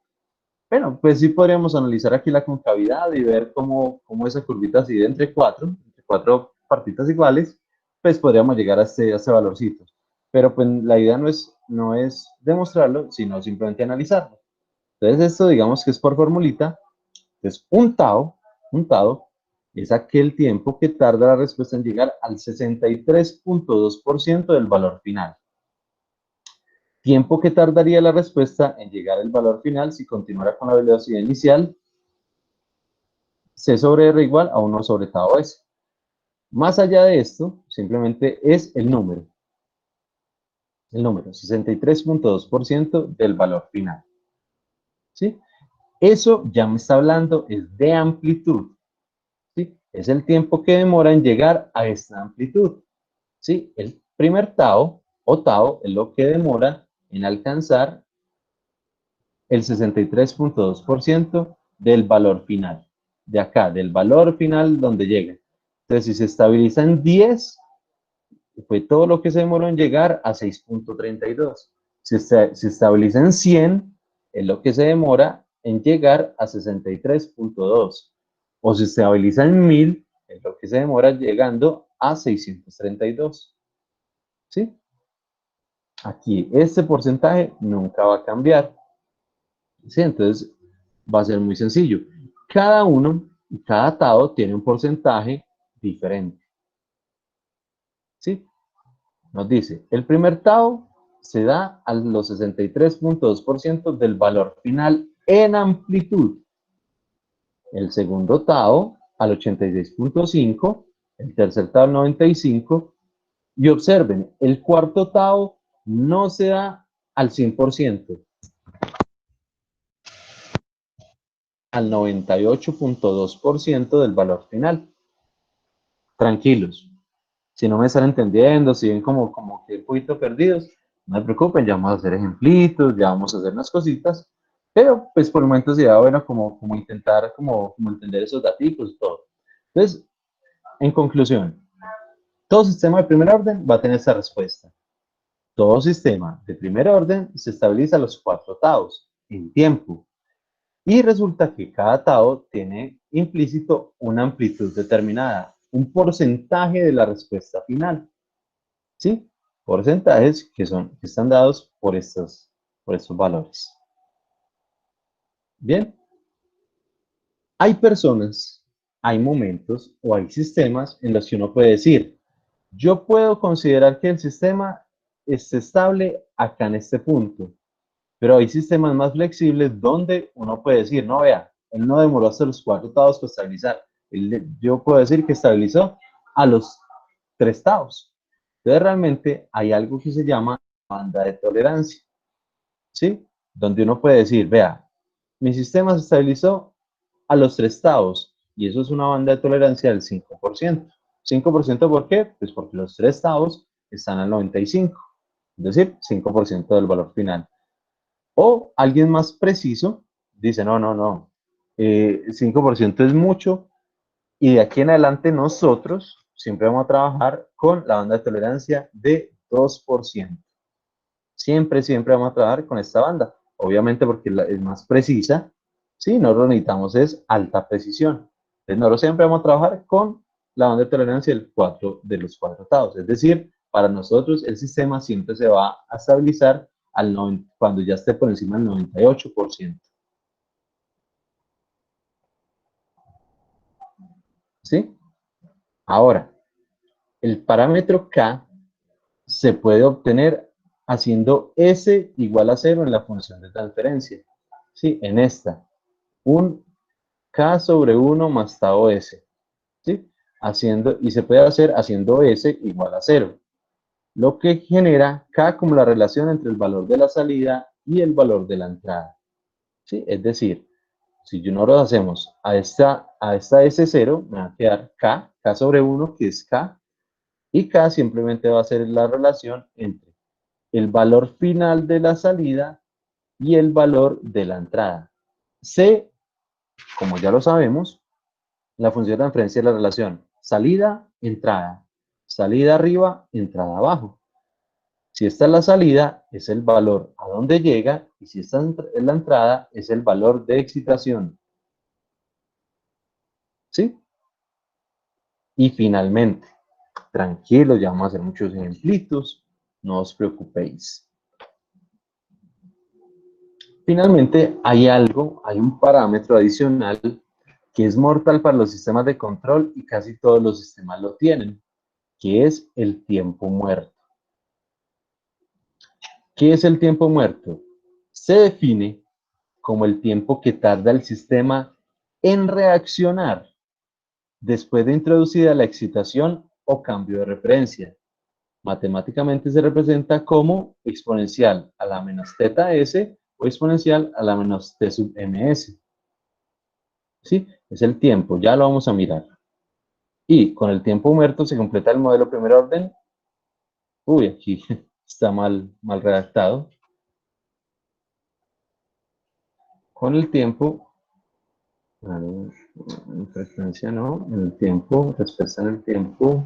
Speaker 2: Bueno, pues sí podríamos analizar aquí la concavidad y ver cómo esa curvita así de entre cuatro partitas iguales, pues podríamos llegar a este valorcito. Pero pues la idea no es demostrarlo, sino simplemente analizarlo. Entonces esto digamos que es por formulita. Entonces un tau es aquel tiempo que tarda la respuesta en llegar al 63.2% del valor final. Tiempo que tardaría la respuesta en llegar al valor final si continuara con la velocidad inicial, C sobre R igual a 1 sobre tau S. Más allá de esto, simplemente es el número, 63.2% del valor final. ¿Sí? Eso ya me está hablando es de amplitud. ¿Sí? Es el tiempo que demora en llegar a esta amplitud. ¿Sí? El primer tau o tau es lo que demora en alcanzar el 63.2% del valor final. De acá, del valor final donde llega. Entonces, si se estabiliza en 10, fue todo lo que se demoró en llegar a 6.32. Si se estabiliza en 100, es lo que se demora en llegar a 63.2. O si se estabiliza en 1000, es lo que se demora llegando a 632. ¿Sí? Aquí, este porcentaje nunca va a cambiar. ¿Sí? Entonces, va a ser muy sencillo. Cada tau tiene un porcentaje diferente. ¿Sí? Nos dice, el primer tau se da a los 63.2% del valor final en amplitud. El segundo tau al 86.5%, el tercer tau al 95%, y observen, el cuarto tau no se da al 100%, al 98.2% del valor final. Tranquilos, si no me están entendiendo, si ven como que un poquito perdidos, no se preocupen, ya vamos a hacer ejemplitos, ya vamos a hacer unas cositas, pero pues por el momento sería bueno como intentar como entender esos datos y todo. Entonces, en conclusión, Todo sistema de primer orden va a tener esa respuesta. Todo sistema de primer orden se estabiliza a los 4 taos en tiempo. Y resulta que cada tao tiene implícito una amplitud determinada, un porcentaje de la respuesta final. ¿Sí? Porcentajes que están dados por estos valores. Bien. Hay personas, hay momentos o hay sistemas en los que uno puede decir, yo puedo considerar que el sistema esté estable acá en este punto, pero hay sistemas más flexibles donde uno puede decir, no, vea, él no demoró hasta los 4 taos para estabilizar. Yo puedo decir que estabilizó a los 3 taos. Entonces realmente hay algo que se llama banda de tolerancia, ¿sí? Donde uno puede decir, vea, mi sistema se estabilizó a los 3 taos y eso es una banda de tolerancia del 5%. ¿5% por qué? Pues porque los 3 taos están al 95, es decir, 5% del valor final. O alguien más preciso dice, no, 5% es mucho y de aquí en adelante nosotros siempre vamos a trabajar con la banda de tolerancia de 2%. Siempre vamos a trabajar con esta banda. Obviamente porque es más precisa. Sí, nosotros necesitamos es alta precisión. Entonces nosotros siempre vamos a trabajar con la banda de tolerancia de los 4 taos. Es decir, para nosotros el sistema siempre se va a estabilizar cuando ya esté por encima del 98%. ¿Sí? Ahora, el parámetro K se puede obtener haciendo S igual a 0 en la función de transferencia. ¿Sí? En esta. Un K sobre 1 más tau S. ¿Sí? Y se puede hacer haciendo S igual a 0. Lo que genera K como la relación entre el valor de la salida y el valor de la entrada. ¿Sí? Es decir, si nosotros hacemos a esta S0, me va a quedar K sobre 1, que es K, y K simplemente va a ser la relación entre el valor final de la salida y el valor de la entrada. C, como ya lo sabemos, la función de transferencia es la relación salida-entrada, salida arriba, entrada abajo. Si esta es la salida, es el valor a dónde llega, y si esta es la entrada, es el valor de excitación. ¿Sí? Y finalmente, tranquilos, ya vamos a hacer muchos ejemplitos, no os preocupéis. Finalmente, hay un parámetro adicional que es mortal para los sistemas de control y casi todos los sistemas lo tienen, que es el tiempo muerto. ¿Qué es el tiempo muerto? Se define como el tiempo que tarda el sistema en reaccionar después de introducida la excitación o cambio de referencia. Matemáticamente se representa como exponencial a la menos teta s o exponencial a la menos t sub ms. ¿Sí? Es el tiempo, ya lo vamos a mirar. Y con el tiempo muerto se completa el modelo primer orden. Uy, aquí está mal redactado. Con el tiempo, en frecuencia no, en el tiempo, respuesta en el tiempo.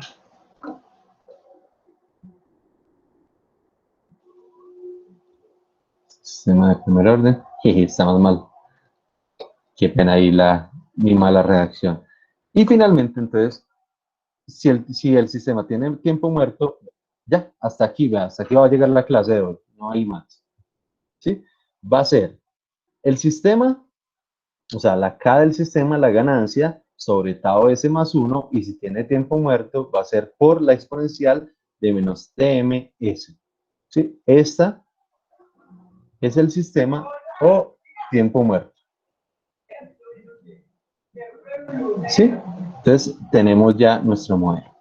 Speaker 2: Sistema de primer orden, estamos mal. Qué pena ahí mi mala redacción. Y finalmente, entonces, si el sistema tiene tiempo muerto, ya, hasta aquí va a llegar la clase de hoy, no hay más. ¿Sí? Va a ser el sistema, o sea, la K del sistema, la ganancia, sobre tau S más 1, y si tiene tiempo muerto, va a ser por la exponencial de menos TMS. ¿Sí? Esta es el sistema o tiempo muerto. ¿Sí? Entonces, tenemos ya nuestro modelo.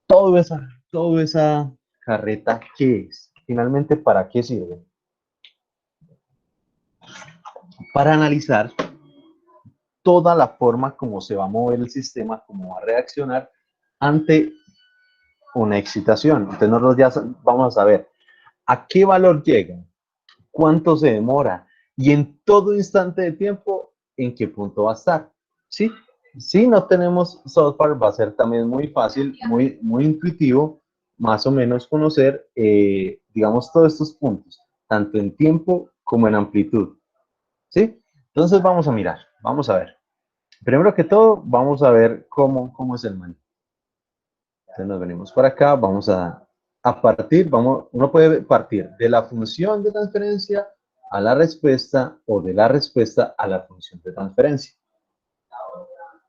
Speaker 2: Toda esa carreta, ¿qué es? Finalmente, ¿para qué sirve? Para analizar toda la forma como se va a mover el sistema, cómo va a reaccionar ante una excitación. Entonces nosotros ya vamos a saber a qué valor llega, cuánto se demora y en todo instante de tiempo en qué punto va a estar. ¿Sí? Si no tenemos software, va a ser también muy fácil, muy intuitivo, más o menos conocer, digamos, todos estos puntos, tanto en tiempo como en amplitud. ¿Sí? Entonces vamos a mirar, vamos a ver. Primero que todo, vamos a ver cómo es el manejo. Entonces nos venimos por acá, vamos a partir, uno puede partir de la función de transferencia a la respuesta o de la respuesta a la función de transferencia.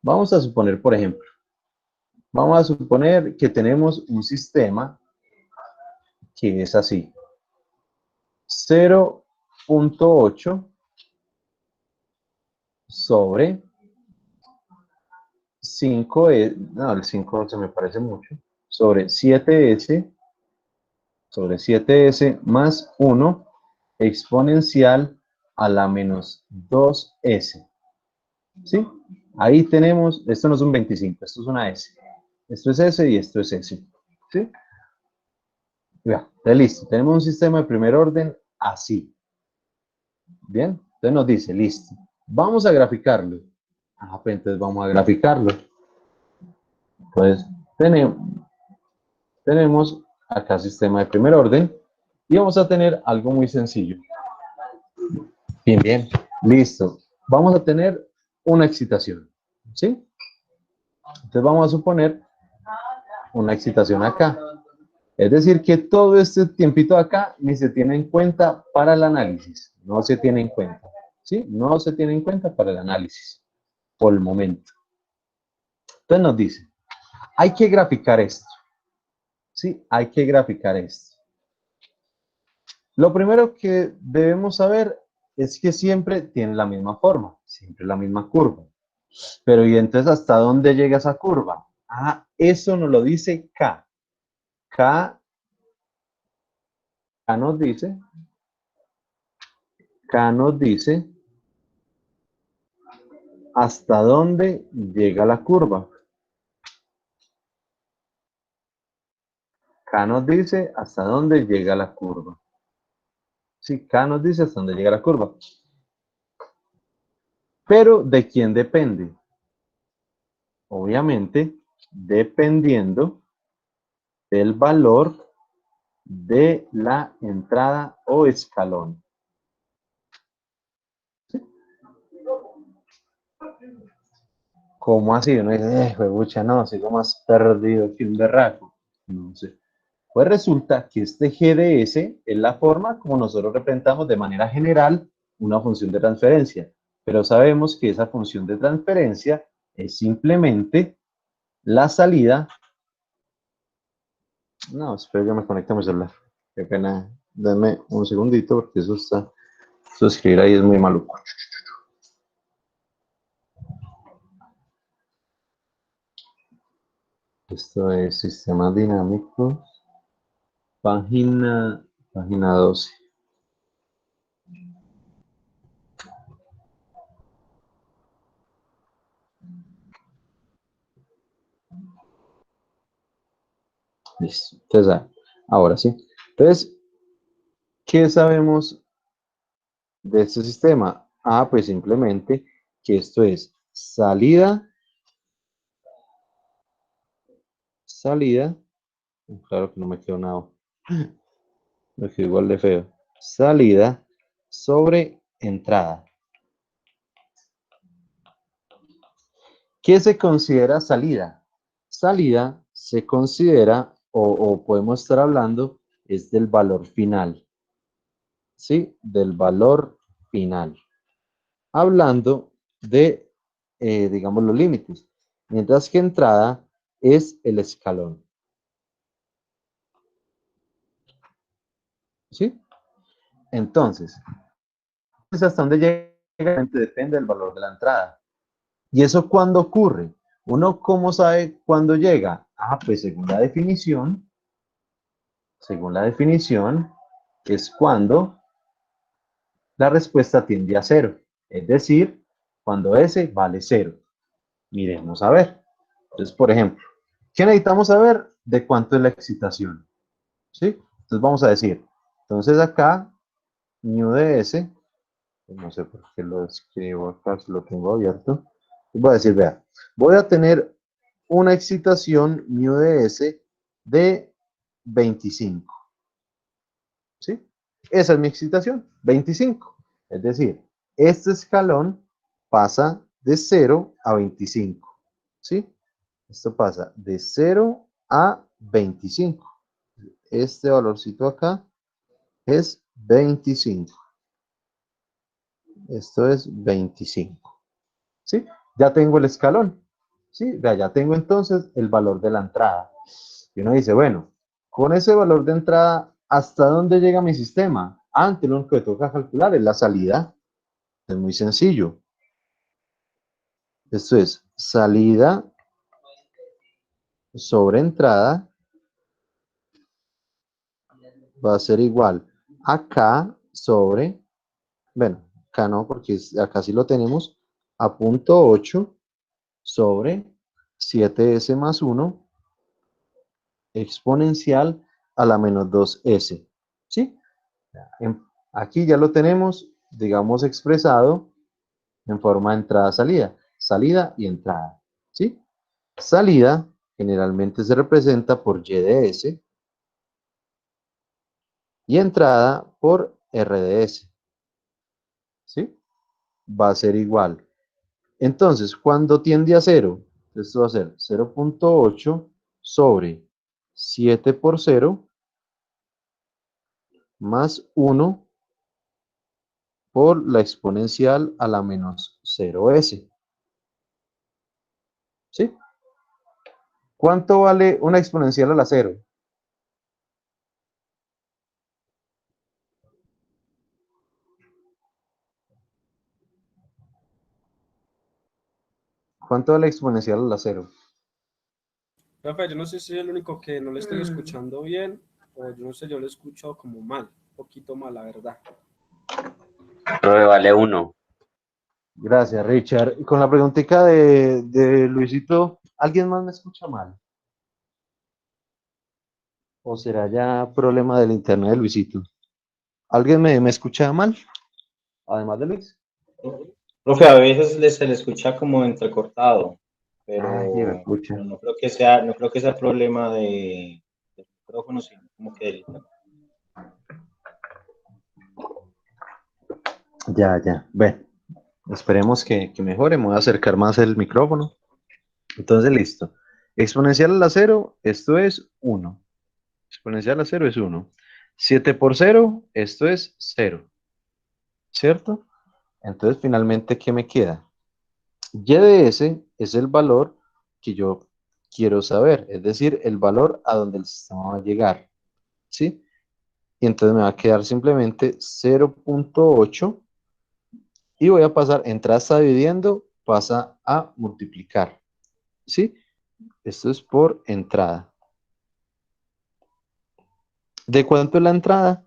Speaker 2: Vamos a suponer, por ejemplo, vamos a suponer que tenemos un sistema que es así. 0.8 sobre 5, no, el 5 se me parece mucho, sobre 7S más 1 exponencial a la menos 2S. ¿Sí? Ahí tenemos, esto no es un 25, esto es una S. Esto es S y esto es S. ¿Sí? Ya, listo. Tenemos un sistema de primer orden así. Bien, entonces nos dice, listo. Vamos a graficarlo. Pues entonces vamos a graficarlo. Entonces, tenemos acá sistema de primer orden y vamos a tener algo muy sencillo. Bien, listo. Vamos a tener una excitación, ¿sí? Entonces vamos a suponer una excitación acá. Es decir, que todo este tiempito acá ni se tiene en cuenta para el análisis. No se tiene en cuenta, ¿sí? No se tiene en cuenta para el análisis, por el momento. Entonces nos dice, hay que graficar esto, ¿sí? Hay que graficar esto. Lo primero que debemos saber es que siempre tiene la misma forma, siempre la misma curva. Pero ¿y entonces hasta dónde llega esa curva? Ah, eso nos lo dice K. K nos dice hasta dónde llega la curva. K nos dice hasta dónde llega la curva. Sí, K nos dice hasta dónde llega la curva. Pero ¿de quién depende? Obviamente, dependiendo del valor de la entrada o escalón. ¿Sí? ¿Cómo así? Uno dice, pucha, no, sigo más perdido que un berraco. No sé. Pues resulta que este GDS es la forma como nosotros representamos de manera general una función de transferencia. Pero sabemos que esa función de transferencia es simplemente la salida. No, espero que me conecte a mi celular. Qué pena. Denme un segundito porque eso escribir ahí es muy maluco. Esto es sistemas dinámicos. Página 12. Listo. Entonces, ahora sí. Entonces, ¿qué sabemos de este sistema? Ah, pues simplemente que esto es salida, claro que no me quedó nada, me quedó igual de feo, salida sobre entrada. ¿Qué se considera salida? Salida se considera, o podemos estar hablando, es del valor final, ¿sí? Del valor final. Hablando de, digamos, los límites. Mientras que entrada es el escalón. ¿Sí? Entonces, hasta dónde llega depende del valor de la entrada. ¿Y eso cuándo ocurre? ¿Uno cómo sabe cuándo llega? Ah, pues según la definición, es cuando la respuesta tiende a cero. Es decir, cuando S vale cero. Miremos a ver. Entonces, por ejemplo, ¿qué necesitamos saber? De cuánto es la excitación. ¿Sí? Entonces vamos a decir, entonces acá, mu de S, no sé por qué lo escribo acá, si lo tengo abierto, Voy a decir, vea, voy a tener una excitación mu de S de 25. ¿Sí? Esa es mi excitación, 25. Es decir, este escalón pasa de 0 a 25. ¿Sí? Esto pasa de 0 a 25. Este valorcito acá es 25. Esto es 25. ¿Sí? Ya tengo el escalón. ¿Sí? Ya tengo entonces el valor de la entrada. Y uno dice, bueno, con ese valor de entrada, ¿hasta dónde llega mi sistema? Antes lo único que toca calcular es la salida. Es muy sencillo. Esto es salida sobre entrada va a ser igual a K sobre, bueno, K no, porque acá sí lo tenemos, a punto 8 sobre 7S más 1 exponencial a la menos 2S. ¿Sí? Aquí ya lo tenemos, digamos, expresado en forma de entrada-salida. Salida y entrada. ¿Sí? Salida generalmente se representa por Y de S y entrada por R de S. ¿Sí? Va a ser igual. Entonces, cuando tiende a 0, esto va a ser 0.8 sobre 7 por 0 más 1 por la exponencial a la menos 0S. ¿Sí? ¿Cuánto vale una exponencial a la 0? ¿Cuánto vale la exponencial a la 0?
Speaker 8: Profe, yo no sé si soy el único que no le estoy escuchando bien, o yo no sé, yo lo he escuchado como mal, un poquito mal, la verdad.
Speaker 9: Profe, vale 1.
Speaker 2: Gracias, Richard. Y con la preguntita de Luisito, ¿alguien más me escucha mal? ¿O será ya problema del internet de Luisito? ¿Alguien me escucha mal? Además de Luis.
Speaker 3: Profe, a veces se le escucha como entrecortado,
Speaker 2: Ay,
Speaker 3: pero
Speaker 2: pucha.
Speaker 3: no creo que sea problema del micrófono, sino como que del internet.
Speaker 2: Ya. Bueno, esperemos que mejore. Me voy a acercar más el micrófono. Entonces, listo. Exponencial a la 0, esto es 1. Exponencial a 0 es 1. 7 por 0, esto es 0. ¿Cierto? Entonces, finalmente, ¿qué me queda? Y de S es el valor que yo quiero saber, es decir, el valor a donde el sistema va a llegar. ¿Sí? Y entonces me va a quedar simplemente 0.8 y voy a pasar, entrada está dividiendo, pasa a multiplicar. ¿Sí? Esto es por entrada. ¿De cuánto es la entrada?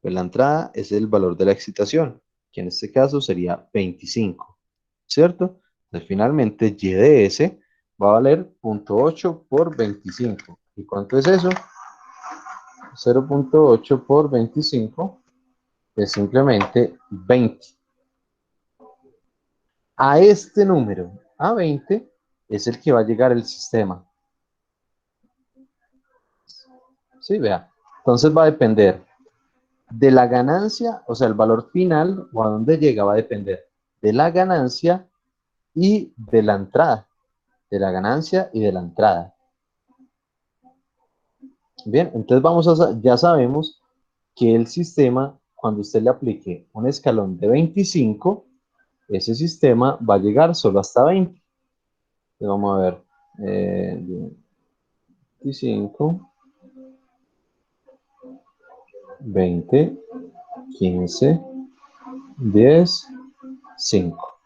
Speaker 2: Pues la entrada es el valor de la excitación, que en este caso sería 25, ¿cierto? Entonces finalmente Y de S va a valer 0.8 por 25. ¿Y cuánto es eso? 0.8 por 25 es simplemente 20. A este número, a 20, es el que va a llegar el sistema. ¿Sí? Vea. Entonces va a depender de la ganancia, o sea, el valor final o a dónde llega va a depender de la ganancia y de la entrada. De la ganancia y de la entrada. Bien, entonces ya sabemos que el sistema, cuando usted le aplique un escalón de 25, ese sistema va a llegar solo hasta 20. Entonces vamos a ver. 25, 20, 15, 10, 5.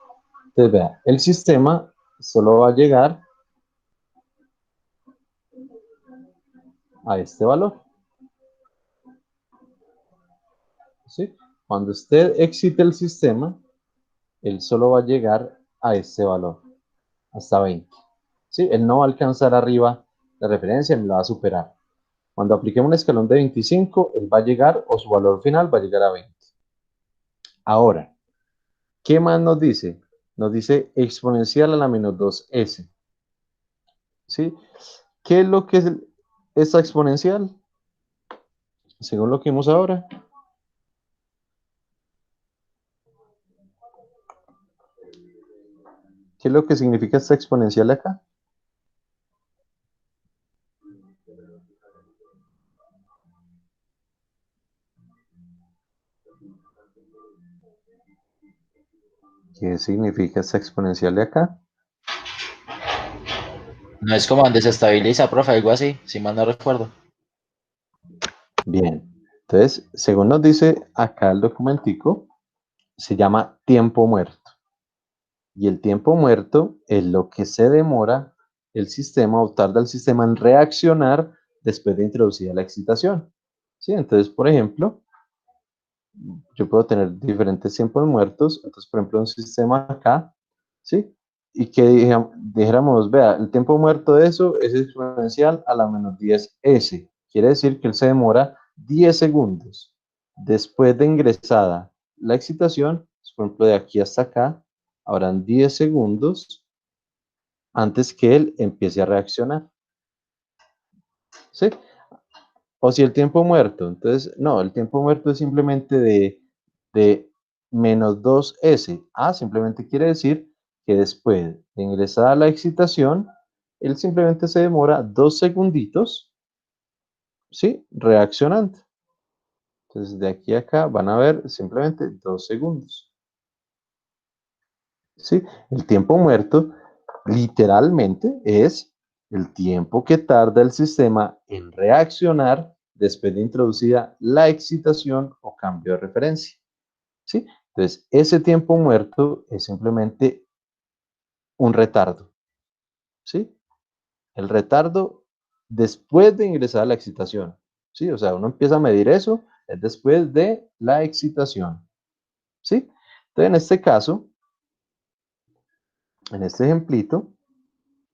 Speaker 2: Entonces vea, el sistema solo va a llegar a este valor. ¿Sí? Cuando usted excite el sistema, él solo va a llegar a este valor, hasta 20. ¿Sí? Él no va a alcanzar arriba la referencia, ni la va a superar. Cuando apliquemos un escalón de 25, él va a llegar, o su valor final va a llegar a 20. Ahora, ¿qué más nos dice? nos dice exponencial a la menos 2s. ¿Sí? ¿Qué es lo que es esta exponencial? Según lo que vimos ahora. ¿Qué es lo que significa esta exponencial de acá? ¿Qué significa esta exponencial de acá?
Speaker 10: No es como donde se estabiliza, profe, algo así, si mal no recuerdo.
Speaker 2: Bien. Entonces, según nos dice acá el documentico, se llama tiempo muerto. Y el tiempo muerto es lo que se demora el sistema o tarda el sistema en reaccionar después de introducida la excitación. ¿Sí? Entonces, por ejemplo, yo puedo tener diferentes tiempos muertos. Entonces, por ejemplo, un sistema acá, ¿sí? Y que dijéramos, vea, el tiempo muerto de eso es exponencial a la menos 10s. Quiere decir que él se demora 10 segundos después de ingresada la excitación. Por ejemplo, de aquí hasta acá, habrán 10 segundos antes que él empiece a reaccionar. ¿Sí? O si el tiempo muerto, entonces, no, el tiempo muerto es simplemente de menos 2s. Simplemente quiere decir que después de ingresar a la excitación, él simplemente se demora 2 segunditos, ¿sí? Reaccionando. Entonces, de aquí a acá van a ver simplemente 2 segundos. ¿Sí? El tiempo muerto literalmente es el tiempo que tarda el sistema en reaccionar después de introducida la excitación o cambio de referencia. ¿Sí? Entonces, ese tiempo muerto es simplemente un retardo. ¿Sí? El retardo después de ingresar a la excitación. ¿Sí? O sea, uno empieza a medir eso es después de la excitación. ¿Sí? Entonces, en este caso, en este ejemplito,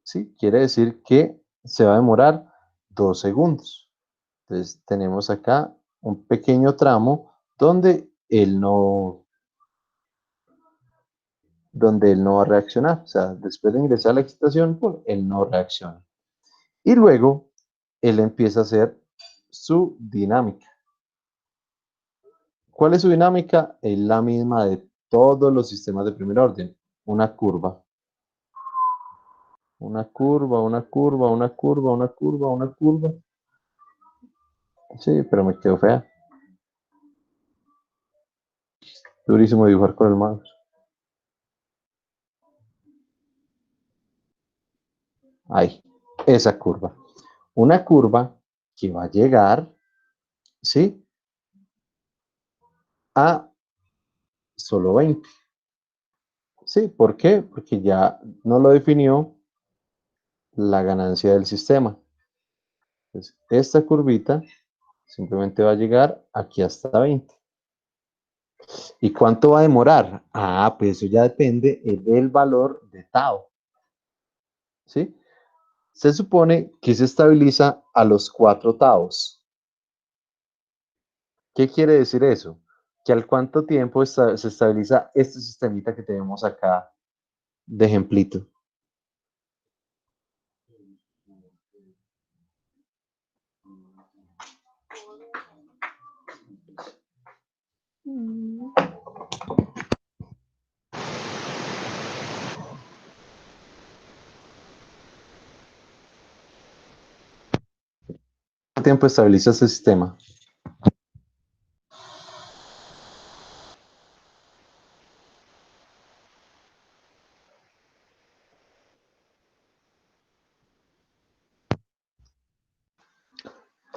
Speaker 2: ¿sí? Quiere decir que se va a demorar 2 segundos. Entonces tenemos acá un pequeño tramo donde él no va a reaccionar. O sea, después de ingresar a la excitación, pues, él no reacciona. Y luego él empieza a hacer su dinámica. ¿Cuál es su dinámica? Es la misma de todos los sistemas de primer orden. Una curva. Una curva, una curva, una curva, una curva, una curva. Sí, pero me quedó fea. Durísimo dibujar con el mouse. Ahí, esa curva. Una curva que va a llegar, ¿sí? A solo 20. ¿Sí? ¿Por qué? Porque ya no lo definió la ganancia del sistema. Entonces, esta curvita simplemente va a llegar aquí hasta 20. ¿Y cuánto va a demorar? Pues eso ya depende del valor de tau. ¿Sí? Se supone que se estabiliza a los 4 taus. ¿Qué quiere decir eso? Que al cuánto tiempo se estabiliza este sistemita que tenemos acá de ejemplito. ¿Cuánto tiempo estabiliza este sistema?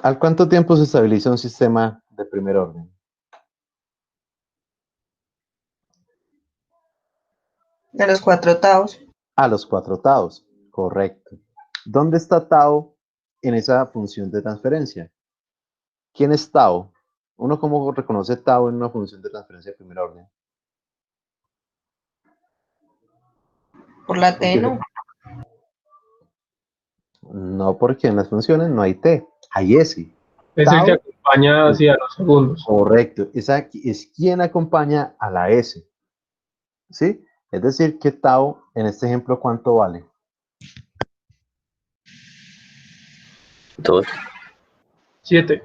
Speaker 2: ¿Al cuánto tiempo se estabiliza un sistema de primer orden?
Speaker 4: De los 4 taos.
Speaker 2: A los 4 taos, correcto. ¿Dónde está tau en esa función de transferencia? ¿Quién es tau? ¿Uno cómo reconoce tau en una función de transferencia de primer orden?
Speaker 4: Por la T, ¿no?
Speaker 2: No, porque en las funciones no hay t, hay s.
Speaker 6: Es el que acompaña hacia los segundos.
Speaker 2: Correcto, esa es quien acompaña a la s. ¿Sí? Es decir, que tau, en este ejemplo, ¿cuánto vale?
Speaker 9: 2.
Speaker 6: 7.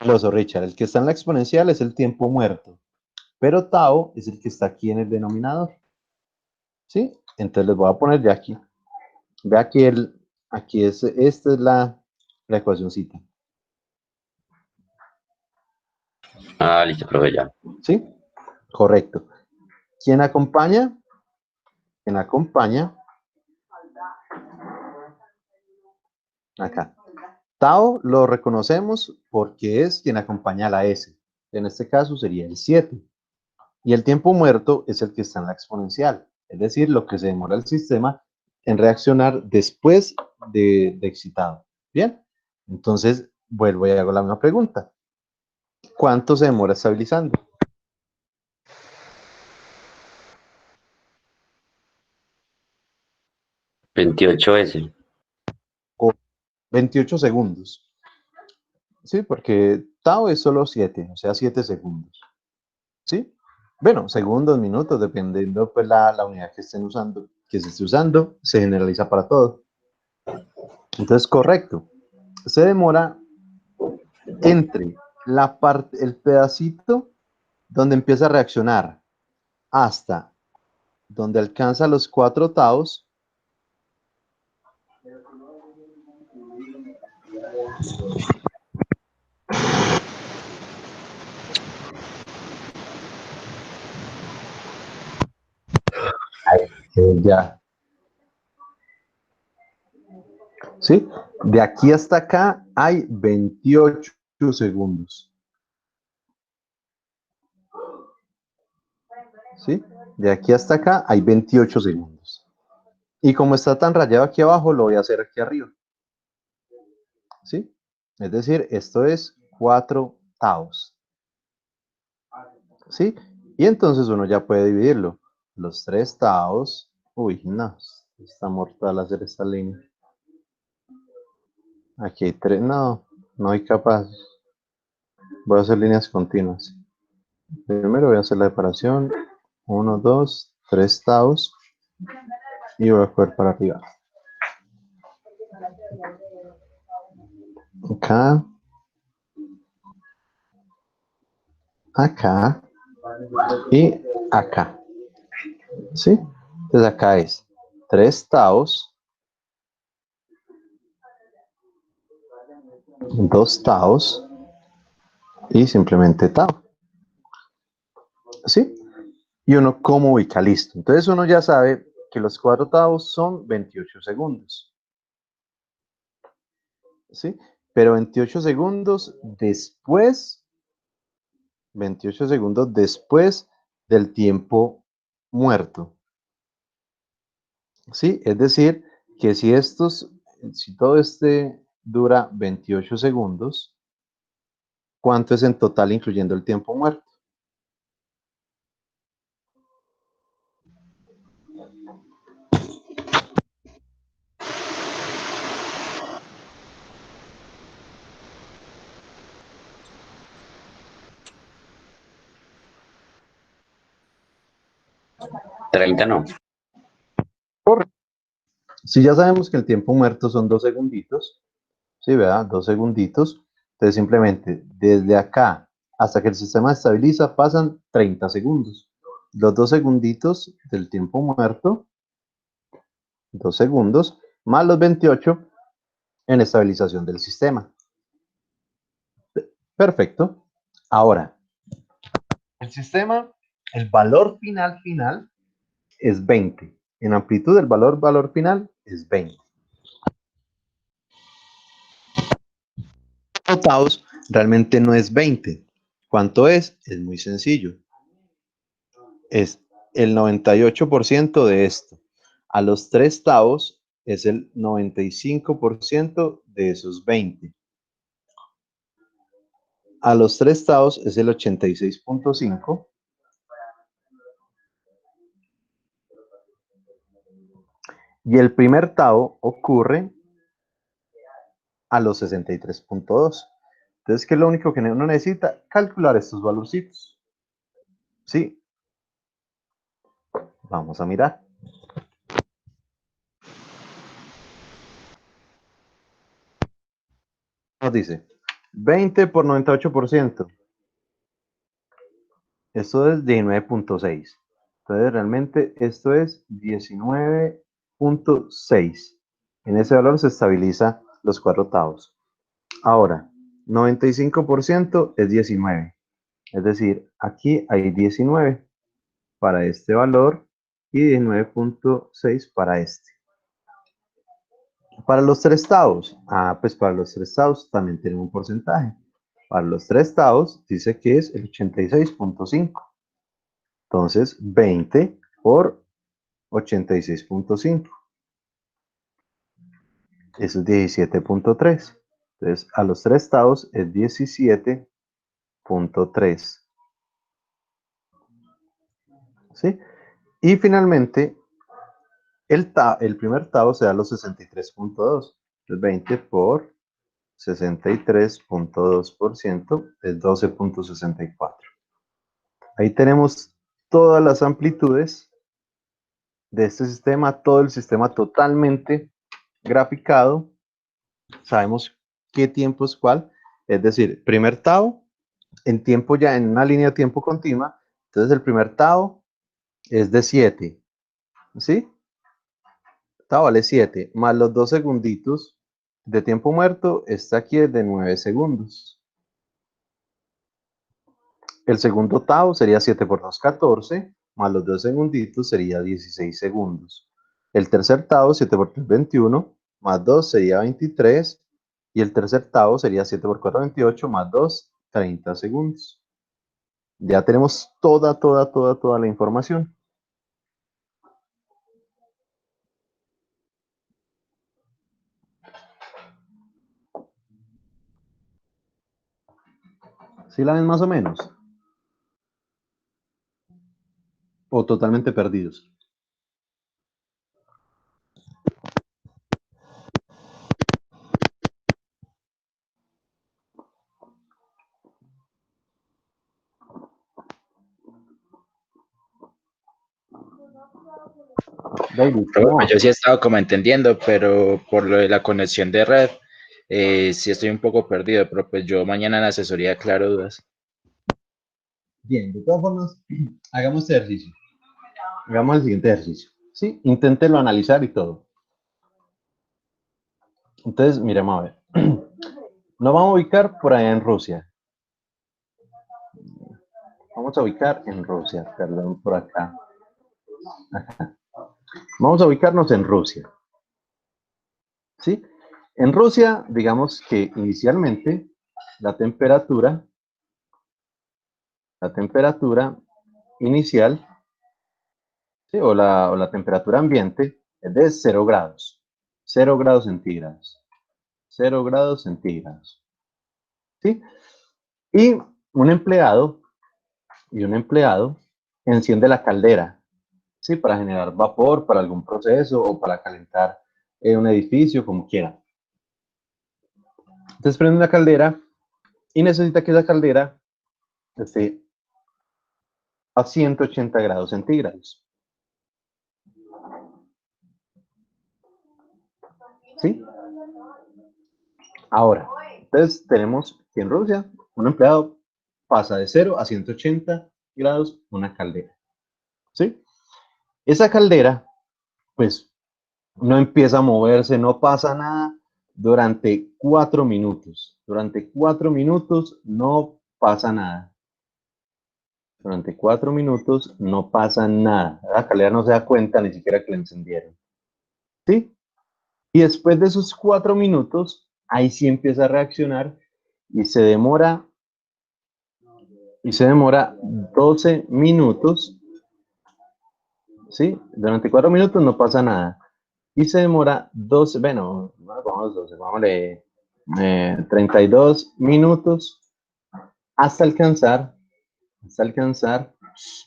Speaker 2: Loso, Richard, el que está en la exponencial es el tiempo muerto, pero tau es el que está aquí en el denominador. ¿Sí? Entonces les voy a poner ya aquí. Ve aquí, esta es la ecuacióncita.
Speaker 9: Ah, listo, profe, ya.
Speaker 2: ¿Sí? Correcto. ¿Quién acompaña? Quien acompaña acá. Tau lo reconocemos porque es quien acompaña a la S. En este caso sería el 7. Y el tiempo muerto es el que está en la exponencial. Es decir, lo que se demora el sistema en reaccionar después de excitado. Bien. Entonces, vuelvo y hago la misma pregunta. ¿Cuánto se demora estabilizando?
Speaker 9: 28S.
Speaker 2: 28 segundos. Sí, porque tau es solo 7, o sea, 7 segundos. ¿Sí? Bueno, segundos, minutos, dependiendo pues la unidad que estén usando, que se esté usando, se generaliza para todo. Entonces, correcto. Se demora entre el pedacito donde empieza a reaccionar hasta donde alcanza los 4 taus. Ya. ¿Sí? De aquí hasta acá hay 28 segundos. ¿Sí? De aquí hasta acá hay 28 segundos. Y como está tan rayado aquí abajo, lo voy a hacer aquí arriba. ¿Sí? Es decir, esto es 4 taus. ¿Sí? Y entonces uno ya puede dividirlo. Los 3 taus. Uy, no. Está mortal hacer esta línea. Aquí hay 3. No, no hay capaz. Voy a hacer líneas continuas. Primero voy a hacer la separación. 1, 2, 3 taus. Y voy a coger para arriba. Acá. Acá. Y acá. ¿Sí? Entonces acá es 3 taus. 2 taus. Y simplemente tau. ¿Sí? Y uno como ubica, listo. Entonces uno ya sabe que los 4 taus son 28 segundos. ¿Sí? Pero 28 segundos después del tiempo muerto. ¿Sí? Es decir, que si todo este dura 28 segundos, ¿cuánto es en total incluyendo el tiempo muerto?
Speaker 9: ¿30 no?
Speaker 2: Si ya sabemos que el tiempo muerto son 2 segunditos, ¿sí, verdad? 2 segunditos. Entonces simplemente desde acá hasta que el sistema estabiliza pasan 30 segundos. Los 2 segunditos del tiempo muerto, 2 segundos, más los 28 en estabilización del sistema. Perfecto. Ahora, el sistema, el valor final es 20. En amplitud el valor final es 20. Taus realmente no es 20. ¿Cuánto es? Es muy sencillo. Es el 98% de esto. A los 3 taus es el 95% de esos 20. A los 3 taus es el 86.5. Y el primer tau ocurre a los 63.2. Entonces, ¿qué es lo único que uno necesita? Calcular estos valorcitos. ¿Sí? Vamos a mirar. Nos dice 20 por 98%. Esto es 19.6. Entonces, realmente esto es 19.6. En ese valor se estabiliza los 4/8. Ahora, 95% es 19. Es decir, aquí hay 19 para este valor y 19.6 para este. Para los 3/8, pues para los 3/8 también tenemos un porcentaje. Para los 3/8 dice que es el 86.5. Entonces, 20 por 86.5. Eso es 17.3. Entonces, a los 3/8 es 17.3. ¿Sí? Y finalmente, el primer tao se da a los 63.2. Entonces, 20 por 63.2% es 12.64. Ahí tenemos todas las amplitudes de este sistema, todo el sistema totalmente graficado. Sabemos qué tiempo es cuál. Es decir, primer tau en tiempo ya en una línea de tiempo continua. Entonces el primer tau es de 7. ¿Sí? Tau vale 7. Más los 2 segunditos de tiempo muerto. Está aquí es de 9 segundos. El segundo tau sería 7 por 2, 14. Más los 2 segunditos sería 16 segundos. El tercer tau, 7 por 3, 21. Más 2 sería 23. Y el tercer tau sería 7 por 4, 28. Más 2, 30 segundos. Ya tenemos toda la información. ¿Sí la ven más o menos? ¿O totalmente perdidos? David,
Speaker 10: Profe,
Speaker 2: ¿cómo va?
Speaker 10: yo sí he estado como entendiendo, pero por lo de la conexión de red, sí estoy un poco perdido, pero pues yo mañana en la asesoría aclaro dudas.
Speaker 2: Bien, de todas formas, hagamos este ejercicio. Hagamos el siguiente ejercicio. ¿Sí? Inténtenlo analizar y todo. Entonces, miremos a ver. Nos vamos a ubicar por allá en Rusia. Vamos a ubicar en Rusia, perdón, por acá. Acá. Vamos a ubicarnos en Rusia. ¿Sí? En Rusia, digamos que inicialmente la temperatura inicial, ¿sí? o la temperatura ambiente es de 0 grados. 0 grados centígrados. 0 grados centígrados. ¿Sí? Y un empleado enciende la caldera, ¿sí? Para generar vapor, para algún proceso o para calentar un edificio, como quiera. Entonces prende una caldera y necesita que esa caldera esté a 180 grados centígrados. ¿Sí? Ahora, entonces tenemos que en Rusia un empleado pasa de 0 a 180 grados una caldera. ¿Sí? Esa caldera, pues, no empieza a moverse, no pasa nada durante 4 minutos. Durante 4 minutos no pasa nada. Durante 4 minutos no pasa nada. La caldera no se da cuenta ni siquiera que la encendieron. ¿Sí? Y después de esos 4 minutos, ahí sí empieza a reaccionar y se demora 12 minutos. ¿Sí? Durante 4 minutos no pasa nada. Y se demora 12, bueno, vamos 12, vámonos 32 minutos hasta alcanzar,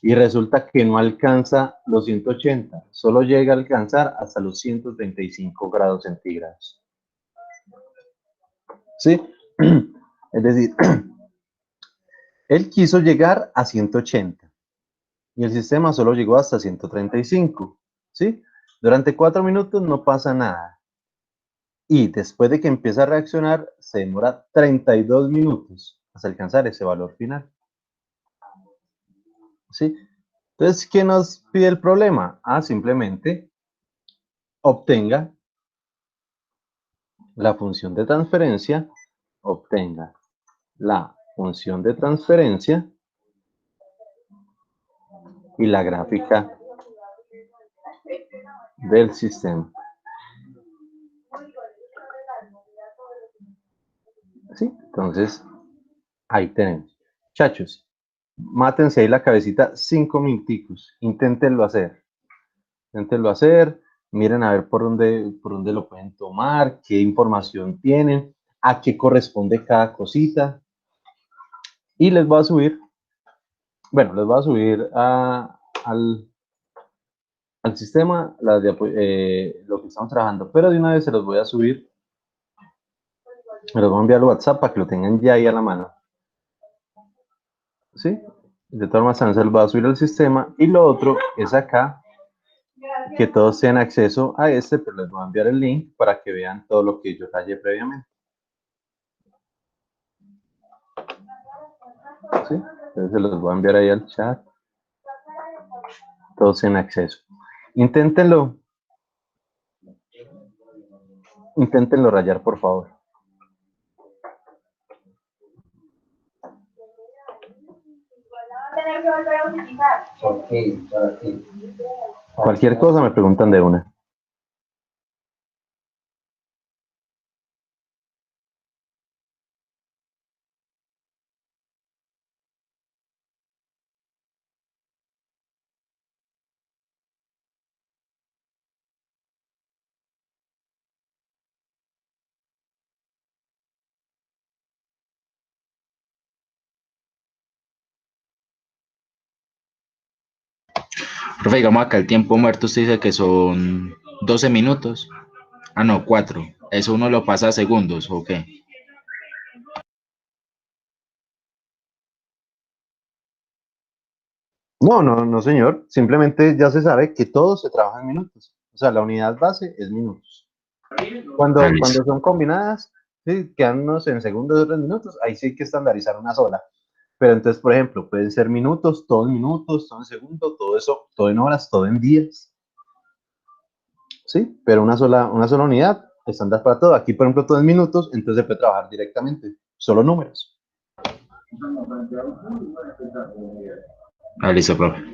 Speaker 2: y resulta que no alcanza los 180, solo llega a alcanzar hasta los 135 grados centígrados. ¿Sí? Es decir, él quiso llegar a 180, y el sistema solo llegó hasta 135, ¿sí? Durante 4 minutos no pasa nada. Y después de que empieza a reaccionar, se demora 32 minutos hasta alcanzar ese valor final, ¿sí? Entonces, ¿qué nos pide el problema? Simplemente obtenga la función de transferencia, obtenga la función de transferencia y la gráfica del sistema. ¿Sí? Entonces, ahí tenemos. Chachos, mátense ahí la cabecita 5 minuticos. Inténtenlo hacer. Inténtenlo hacer. Miren a ver por dónde lo pueden tomar, qué información tienen, a qué corresponde cada cosita. Y les voy a subir, bueno, les voy a subir al sistema lo que estamos trabajando, pero de una vez se los voy a subir, me los voy a enviar al WhatsApp para que lo tengan ya ahí a la mano. ¿Sí? De todas maneras se los voy a subir al sistema, y lo otro es acá, que todos tengan acceso a pero les voy a enviar el link para que vean todo lo que yo tallé previamente. ¿Sí? Entonces se los voy a enviar ahí al chat, todos tienen acceso. Inténtenlo rayar, por favor. Cualquier cosa me preguntan de una.
Speaker 10: Profe, digamos acá el tiempo muerto usted dice que son 12 minutos. Ah, no, 4. Eso uno lo pasa a segundos, ¿o qué?
Speaker 2: No, no, no, señor. Simplemente ya se sabe que todo se trabaja en minutos. O sea, la unidad base es minutos. Cuando son combinadas, sí, quedarnos en segundos o 3 minutos, ahí sí hay que estandarizar una sola. Pero entonces, por ejemplo, pueden ser minutos, todo en segundos, todo eso, todo en horas, todo en días. Sí, pero una sola unidad, estándar para todo. Aquí, por ejemplo, todo en minutos, entonces se puede trabajar directamente, solo números.
Speaker 10: Ah, listo, profe.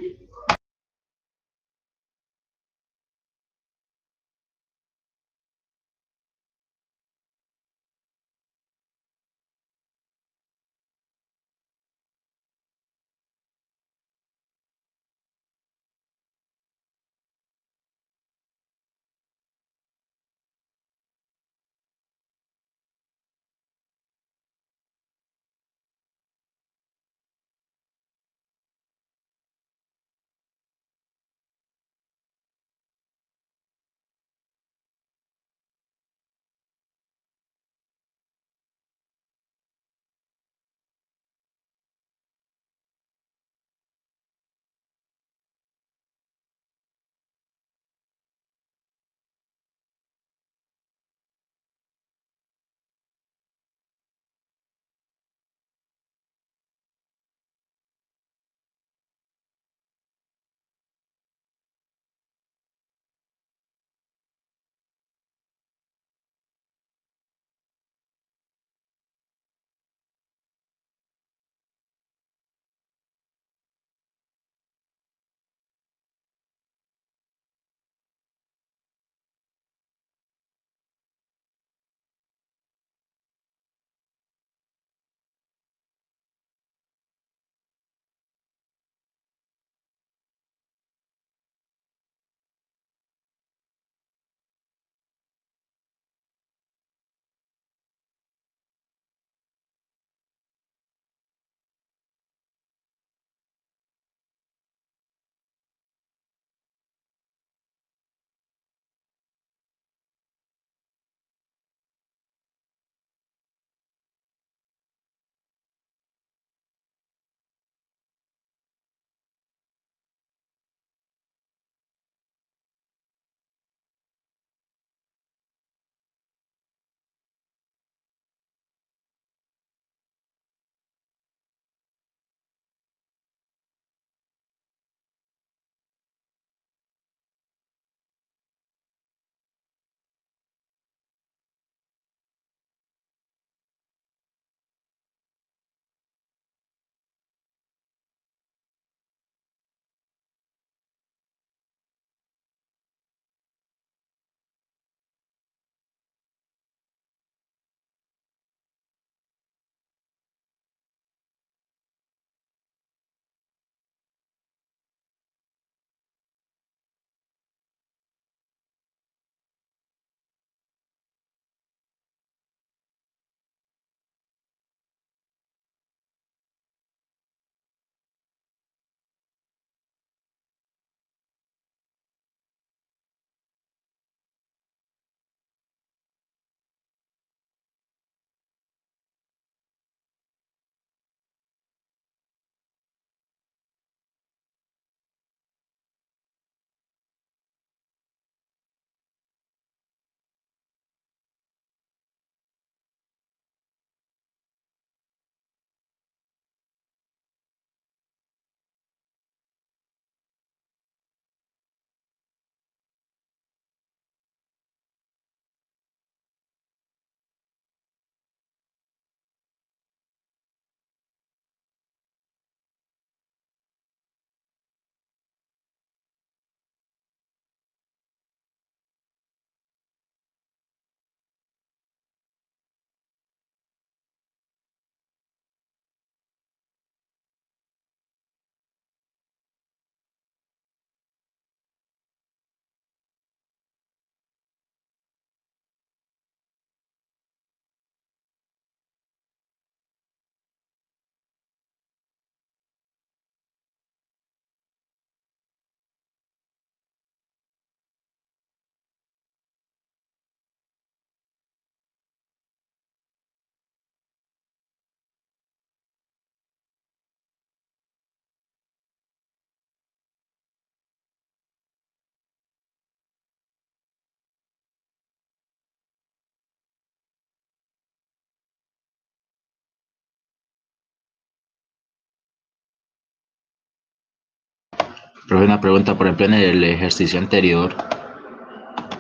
Speaker 10: Profe, una pregunta, por ejemplo, en el ejercicio anterior,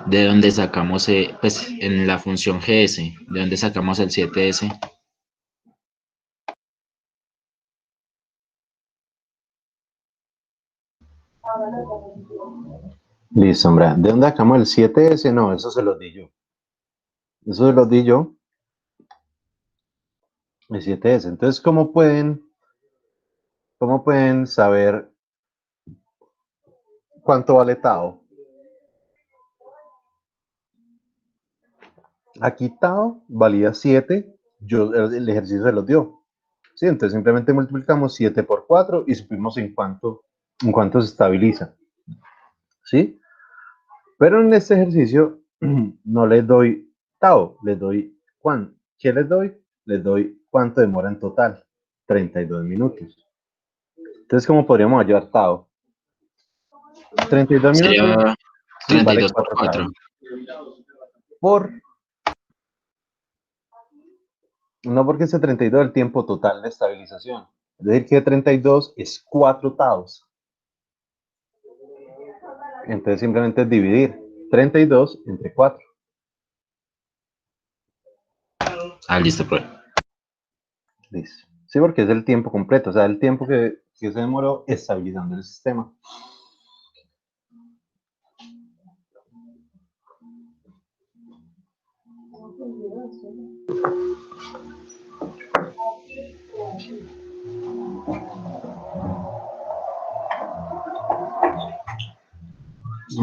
Speaker 10: ¿de dónde sacamos, pues en la función GS, de dónde sacamos el 7S?
Speaker 2: Listo, hombre. ¿De dónde sacamos el 7S? No, eso se los di yo. Eso se los di yo. El 7S. Entonces, cómo pueden saber cuánto vale Tao? Aquí Tao valía 7. El ejercicio se los dio. Sí, entonces simplemente multiplicamos 7 por 4 y supimos en cuánto se estabiliza. ¿Sí? Pero en este ejercicio no les doy Tao, les doy ¿cuánto? ¿Qué les doy? Les doy cuánto demora en total. 32 minutos. Entonces, ¿cómo podríamos hallar Tao? 32 minutos,
Speaker 10: Sería
Speaker 2: sí, vale
Speaker 10: 32 por
Speaker 2: 4
Speaker 10: 4.
Speaker 2: Taos. No porque ese 32 es el tiempo total de estabilización. Es decir, que 32 es 4 Taos. Entonces, simplemente es dividir 32 entre 4.
Speaker 10: Ah, listo, profe.
Speaker 2: Listo. Sí, porque es el tiempo completo, o sea, el tiempo que se demoró estabilizando el sistema.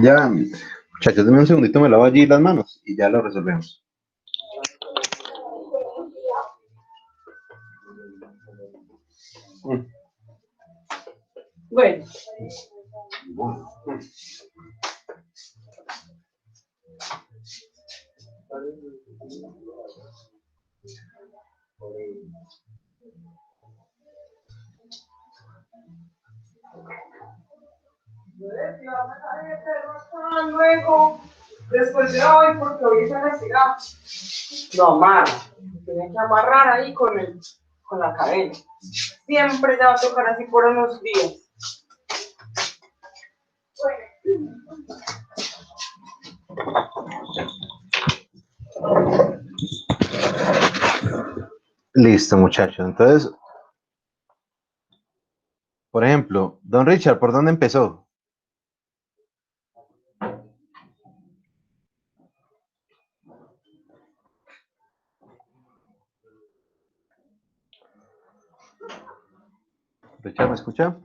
Speaker 2: Ya, muchachos, denme un segundito, me lavo allí las manos y ya lo resolvemos.
Speaker 5: Bueno, yo decía, vamos a meternos luego, después de hoy, porque hoy es necesidad. Lo amarra, tiene que amarrar ahí con la cadena. Siempre ya va a tocar así por unos días.
Speaker 2: Listo, muchachos. Entonces, por ejemplo, don Richard, ¿por dónde empezó? Richard, ¿me escucha?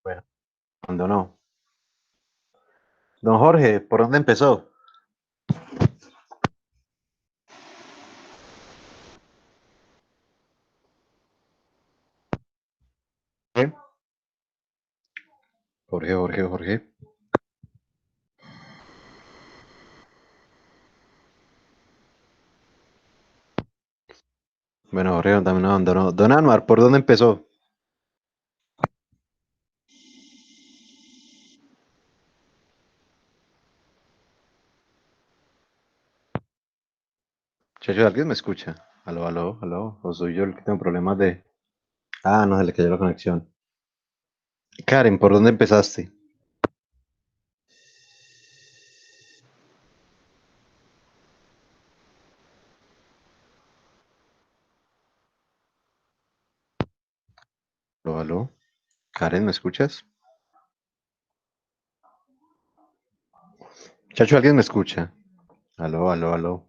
Speaker 2: Bueno, abandonó. Don Jorge, ¿por dónde empezó? ¿Eh? Jorge. Bueno, Jorge también nos abandonó. Don Anwar, ¿por dónde empezó? Muchachos, ¿alguien me escucha? Aló. ¿O soy yo el que tengo problemas de...? Ah, no, se le cayó la conexión. Karen, ¿por dónde empezaste? Aló. Karen, ¿me escuchas? Muchacho, ¿alguien me escucha? Aló.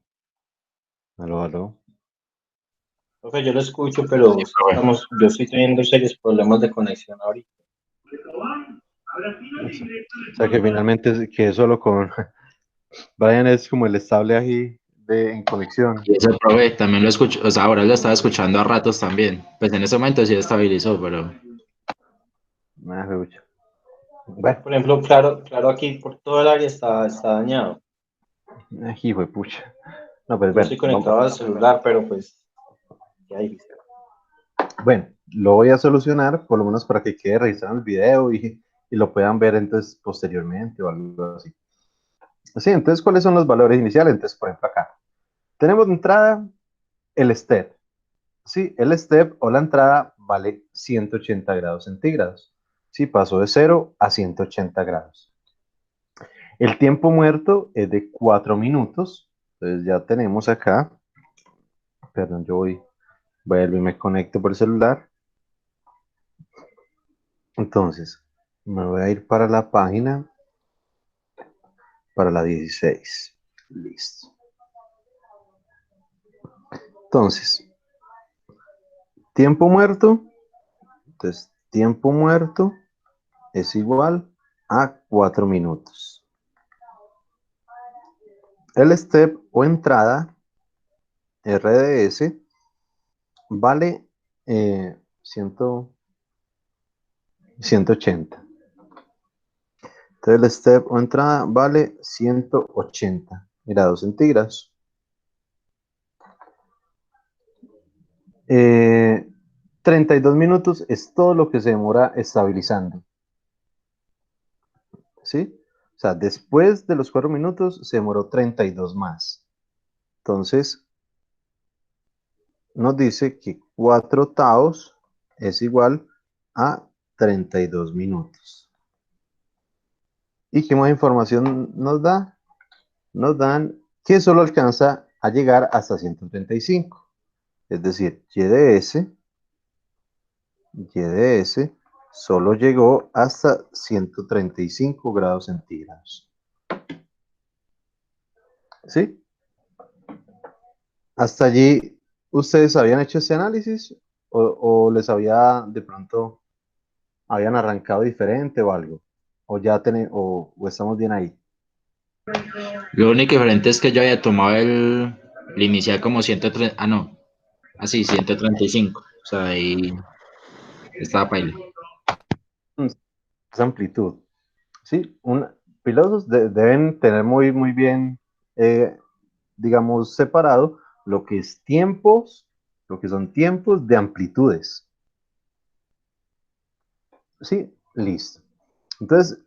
Speaker 3: Profe, yo lo escucho, pero
Speaker 10: Sí, profe.
Speaker 3: yo estoy teniendo serios problemas de conexión ahorita.
Speaker 2: O sea que finalmente que solo con Brian es como el estable ahí en conexión.
Speaker 10: Y ese profe también lo escucho, o sea, ahora lo estaba escuchando a ratos también. Pues en ese momento sí estabilizó, pero
Speaker 2: Ah, pucha. Bueno,
Speaker 3: Por ejemplo, claro, aquí por todo el área está dañado.
Speaker 2: hijo de pucha. No, pues
Speaker 3: Yo
Speaker 2: bueno,
Speaker 3: estoy conectado al celular, pero pues, ¿qué hay?
Speaker 2: bueno, lo voy a solucionar, por lo menos para que quede registrado el video y lo puedan ver entonces posteriormente o algo así. Sí, entonces, ¿cuáles son los valores iniciales? Entonces, por ejemplo, acá tenemos de entrada el step. Sí, el step o la entrada vale 180 grados centígrados. Sí, pasó de 0 a 180 grados. El tiempo muerto es de 4 minutos. Entonces ya tenemos acá. Perdón, yo voy a ver y me conecto por el celular. Entonces, me voy a ir para la página, para la 16. Listo. Entonces, tiempo muerto. Entonces, tiempo muerto es igual a 4 minutos. El step o entrada, RDS, vale 180. Entonces el step o entrada vale 180 grados centígrados. 32 minutos es todo lo que se demora estabilizando. ¿Sí? O sea, después de los 4 minutos se demoró 32 más. Entonces, nos dice que 4 taos es igual a 32 minutos. ¿Y qué más información nos da? Nos dan que solo alcanza a llegar hasta 135. Es decir, YDS solo llegó hasta 135 grados centígrados. ¿Sí? Hasta allí, ¿ustedes habían hecho ese análisis? ¿O les había, de pronto, habían arrancado diferente o algo? ¿O ya o estamos bien ahí?
Speaker 10: Lo único diferente es que yo había tomado el inicial como 130, no, así 135, o sea, ahí estaba paila.
Speaker 2: Esa amplitud. Sí, pilotos deben tener muy, muy bien, digamos, separado lo que es tiempos, lo que son tiempos de amplitudes. Sí, listo. Entonces,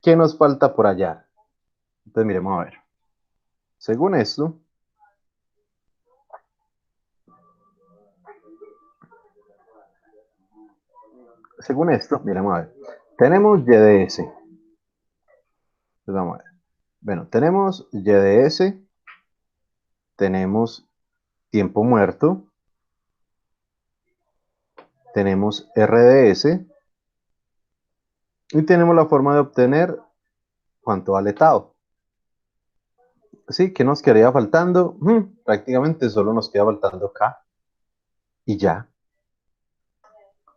Speaker 2: ¿qué nos falta por allá? Entonces, miremos a ver. Según esto, miremos a ver. Tenemos YDS. Entonces, vamos a ver. Bueno, tenemos YDS, tenemos tiempo muerto, tenemos RDS y tenemos la forma de obtener cuánto vale tau. Sí, ¿qué nos quedaría faltando? Prácticamente solo nos queda faltando K y ya,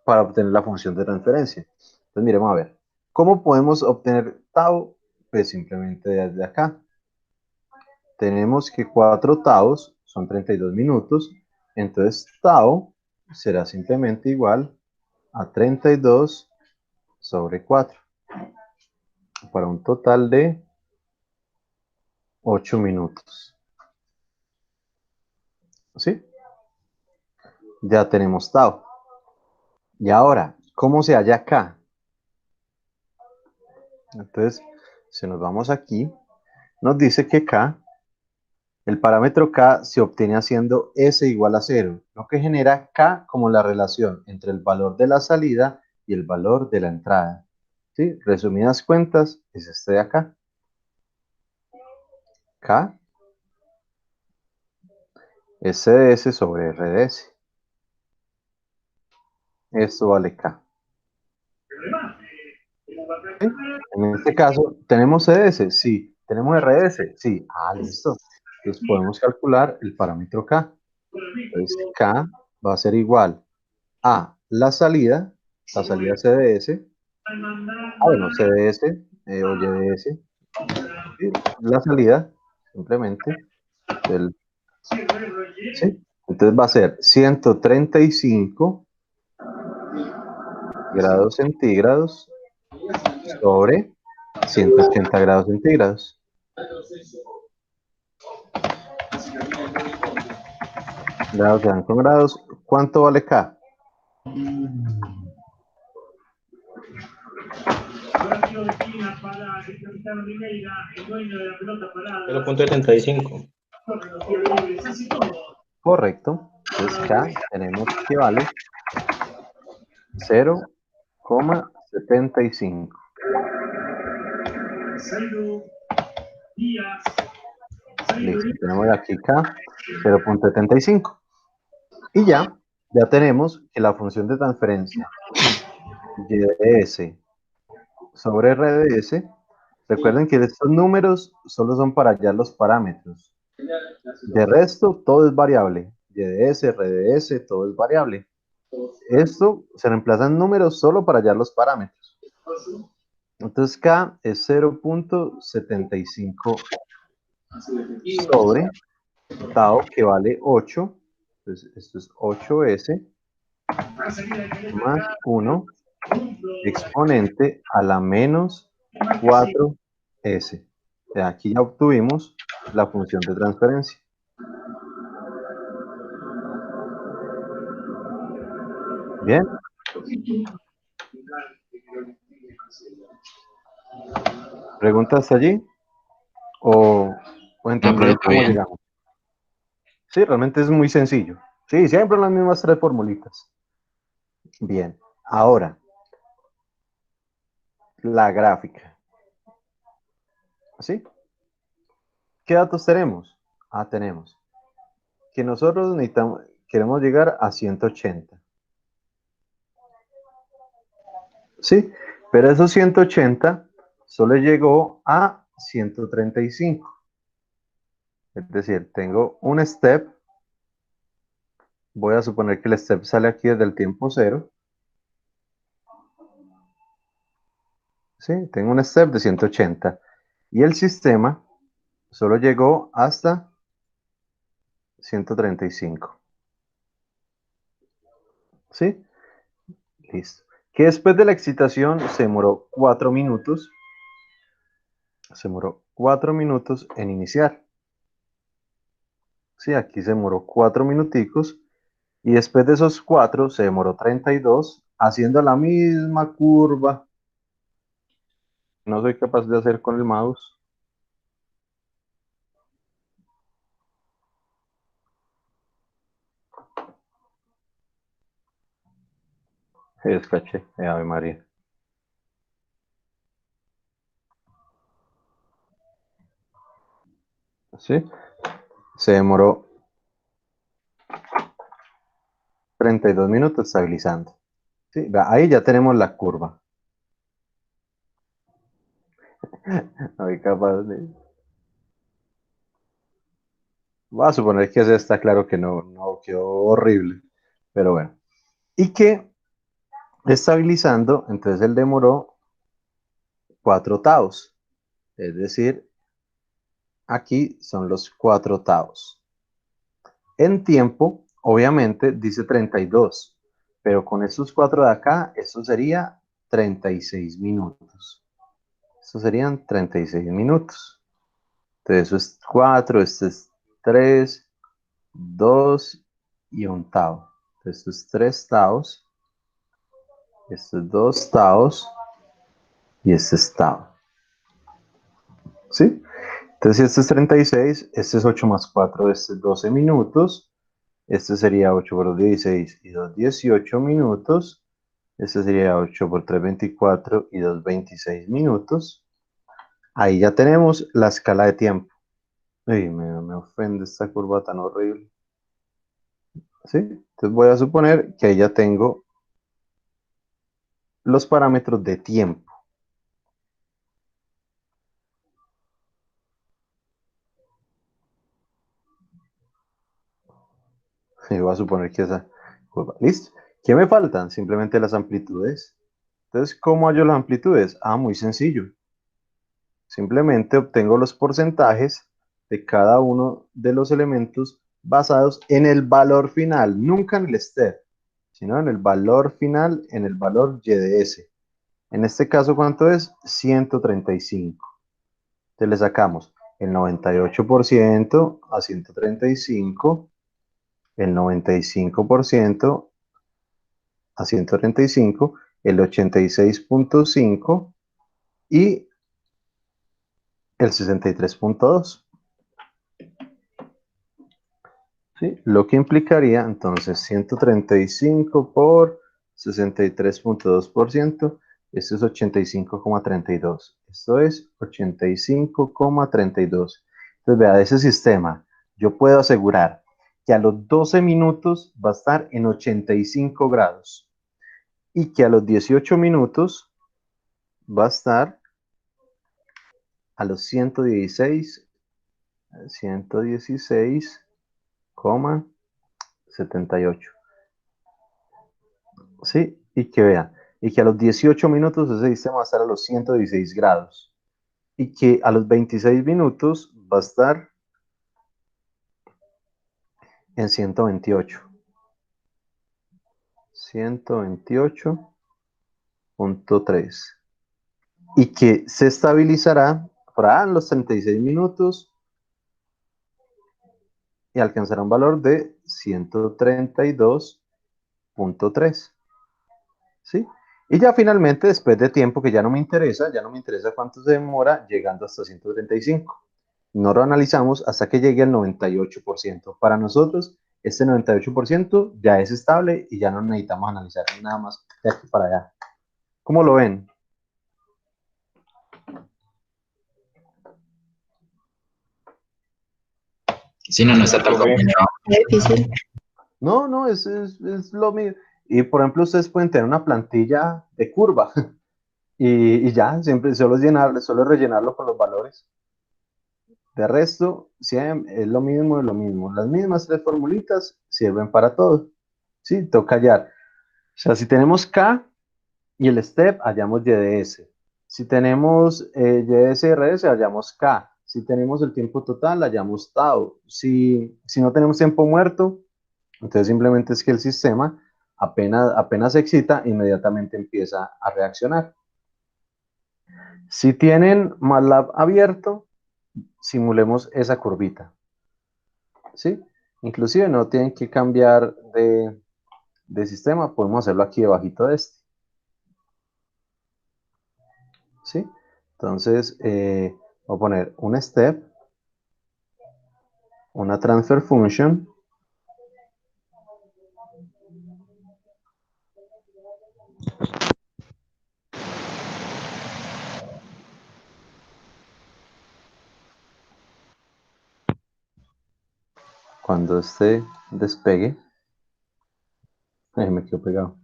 Speaker 2: para obtener la función de transferencia. Entonces, miremos a ver. ¿Cómo podemos obtener tau? Pues simplemente desde acá. Tenemos que 4 taus son 32 minutos. Entonces, tau será simplemente igual a 32 sobre 4. Para un total de 8 minutos. ¿Sí? Ya tenemos tau. Y ahora, ¿cómo se halla K? Entonces, si nos vamos aquí, nos dice que K, el parámetro K se obtiene haciendo S igual a 0, lo que genera K como la relación entre el valor de la salida y el valor de la entrada. ¿Sí? Resumidas cuentas, es este de acá. K SDS sobre RDS. Esto vale K. ¿Sí? En este caso, ¿tenemos CS? Sí. ¿Tenemos RS? Sí. Ah, listo. Entonces podemos calcular el parámetro K. Entonces K va a ser igual a la salida CDS, bueno, CDS o YDS, ¿sí? La salida, simplemente, ¿sí? Entonces va a ser 135 grados centígrados sobre 180 grados centígrados. Grados dan con grados. ¿Cuánto vale K?
Speaker 3: 0.75.
Speaker 2: Correcto. Entonces K tenemos que vale 0,75. Listo, tenemos aquí K 0,75. Y ya tenemos que la función de transferencia y de S sobre R de S, recuerden que estos números solo son para hallar los parámetros. De resto, todo es variable. Y de S, R de S, todo es variable. Esto se reemplaza en números solo para hallar los parámetros. Entonces K es 0,75 sobre tau, que vale 8. Entonces esto es 8S más 1 exponente a la menos 4S. Aquí ya obtuvimos la función de transferencia. Bien. ¿Preguntas allí? ¿O entendieron cómo
Speaker 10: bien.
Speaker 2: llegamos? Sí, realmente es muy sencillo. Sí, siempre las mismas 3 formulitas. Bien. Ahora, la gráfica. ¿Sí? ¿Qué datos tenemos? Tenemos que nosotros queremos llegar a 180. ¿Sí? Pero esos 180 solo llegó a 135. Es decir, tengo un step. Voy a suponer que el step sale aquí desde el tiempo 0. ¿Sí? Tengo un step de 180. Y el sistema solo llegó hasta 135. ¿Sí? Listo. Que después de la excitación se demoró 4 minutos. Se demoró 4 minutos en iniciar. Sí, aquí se demoró 4 minuticos. Y después de esos 4 se demoró 32 haciendo la misma curva. No soy capaz de hacer con el mouse. Escaché, Ave María. ¿Sí? Se demoró 32 minutos estabilizando. ¿Sí? Ahí ya tenemos la curva. No soy capaz de... Voy a suponer que ese está claro que no quedó horrible. Pero bueno. Y que estabilizando, entonces él demoró 4 taos. Es decir, aquí son los 4 taos. En tiempo, obviamente, dice 32. Pero con estos 4 de acá, eso sería 36 minutos. Eso serían 36 minutos. Entonces, eso es 4, este es 3, 2 y 1 tao. Entonces, esto es 3 taos. Esto es 2 taos. Y este es tao. ¿Sí? Entonces, si este es 36, este es 8 más 4, este es 12 minutos. Este sería 8 por 16 y 2, 18 minutos. Este sería 8 por 3, 24 y 2, 26 minutos. Ahí ya tenemos la escala de tiempo. Uy, me ofende esta curva tan horrible. ¿Sí? Entonces voy a suponer que ahí ya tengo los parámetros de tiempo. Y voy a suponer que esa curva. ¿Listo? ¿Qué me faltan? Simplemente las amplitudes. Entonces, ¿cómo hallo las amplitudes? Muy sencillo. Simplemente obtengo los porcentajes de cada uno de los elementos basados en el valor final, nunca en el step, sino en el valor final, en el valor y de s. En este caso, ¿cuánto es? 135. Entonces le sacamos el 98% a 135, el 95% a 135, el 86.5 y el 63.2. ¿Sí? Lo que implicaría entonces 135 por 63.2%. Esto es 85,32. Esto es 85,32. Entonces, vea, de ese sistema, yo puedo asegurar que a los 12 minutos va a estar en 85 grados y que a los 18 minutos va a estar a los 116,78. ¿Sí? Y que vea, y que a los 18 minutos ese sistema va a estar a los 116 grados y que a los 26 minutos va a estar en 128. 128.3. Y que se estabilizará para los 36 minutos y alcanzará un valor de 132.3. ¿Sí? Y ya finalmente, después de tiempo que ya no me interesa cuánto se demora, llegando hasta 135. No lo analizamos hasta que llegue al 98%. Para nosotros, este 98% ya es estable y ya no necesitamos analizar nada más de aquí para allá. ¿Cómo lo ven?
Speaker 10: Sí, no, no está tan complicado.
Speaker 4: Es difícil.
Speaker 2: No, es lo mismo. Y por ejemplo, ustedes pueden tener una plantilla de curva y ya, siempre solo rellenarlo con los valores. De resto, es lo mismo de lo mismo. Las mismas tres formulitas sirven para todo. ¿Sí? Toca hallar. O sea, si tenemos K y el step, hallamos YDS. Si tenemos YDS y RS, hallamos K. Si tenemos el tiempo total, hallamos tau. Si no tenemos tiempo muerto, entonces simplemente es que el sistema apenas se excita, inmediatamente empieza a reaccionar. Si tienen MATLAB abierto, simulemos esa curvita. ¿Sí? Inclusive no tienen que cambiar de sistema, podemos hacerlo aquí debajito de este. ¿Sí? Entonces, voy a poner un step, una transfer function, cuando este despegue, ahí me quedo pegado.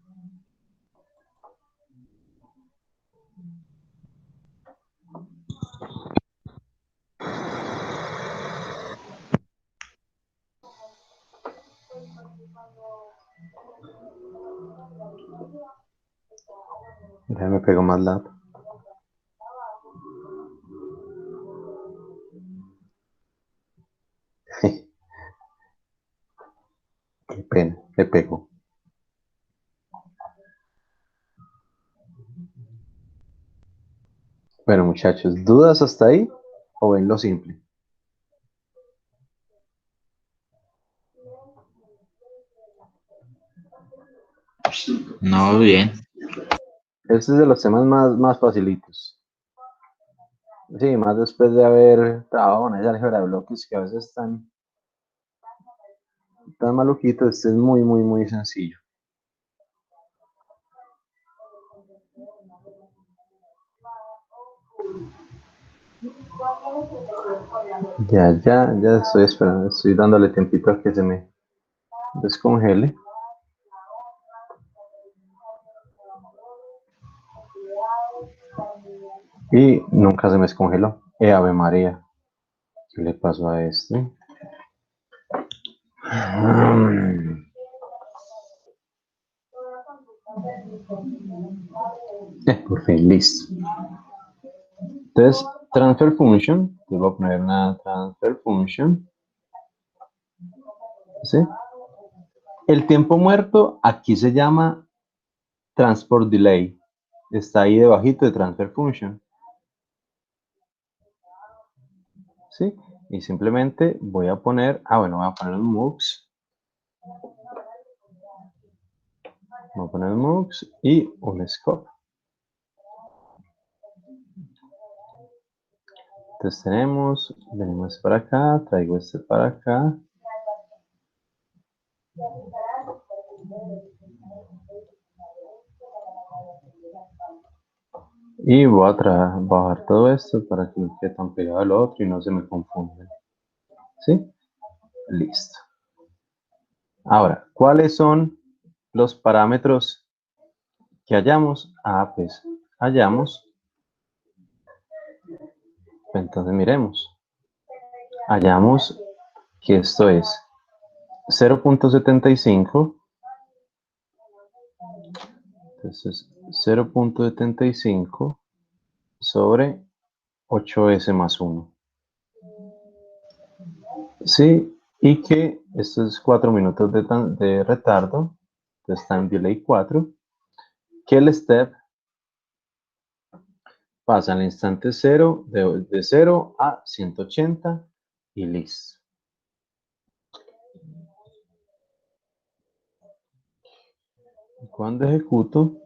Speaker 2: Déjame pego más lado. Qué pena, le pego. Bueno, muchachos, ¿dudas hasta ahí o ven lo simple?
Speaker 10: No, bien.
Speaker 2: Este es de los temas más facilitos. Sí, más después de haber trabajado en esa álgebra de bloques que a veces están tan maluquitos, este es muy sencillo. Ya estoy esperando, estoy dándole tiempito a que se me descongele. Y nunca se me descongeló. Ave María. ¿Qué le pasó a este? Por fin, listo. Entonces, transfer function. Te voy a poner una transfer function. ¿Sí? El tiempo muerto aquí se llama transport delay. Está ahí debajito de transfer function. ¿Sí? Y simplemente voy a poner, voy a poner un mux. Voy a poner un mux y un scope. Entonces venimos para acá, traigo este para acá. Y voy a bajar todo esto para que no quede tan pegado al otro y no se me confunden. ¿Sí? Listo. Ahora, ¿cuáles son los parámetros que hallamos? Ah, pues hallamos. Entonces miremos. Hallamos que esto es 0.75. Entonces 0.75 sobre 8S más 1. Sí, y que esto es 4 minutos de retardo. Entonces time delay 4. Que el step pasa al instante 0, de 0 a 180 y listo. Cuando ejecuto,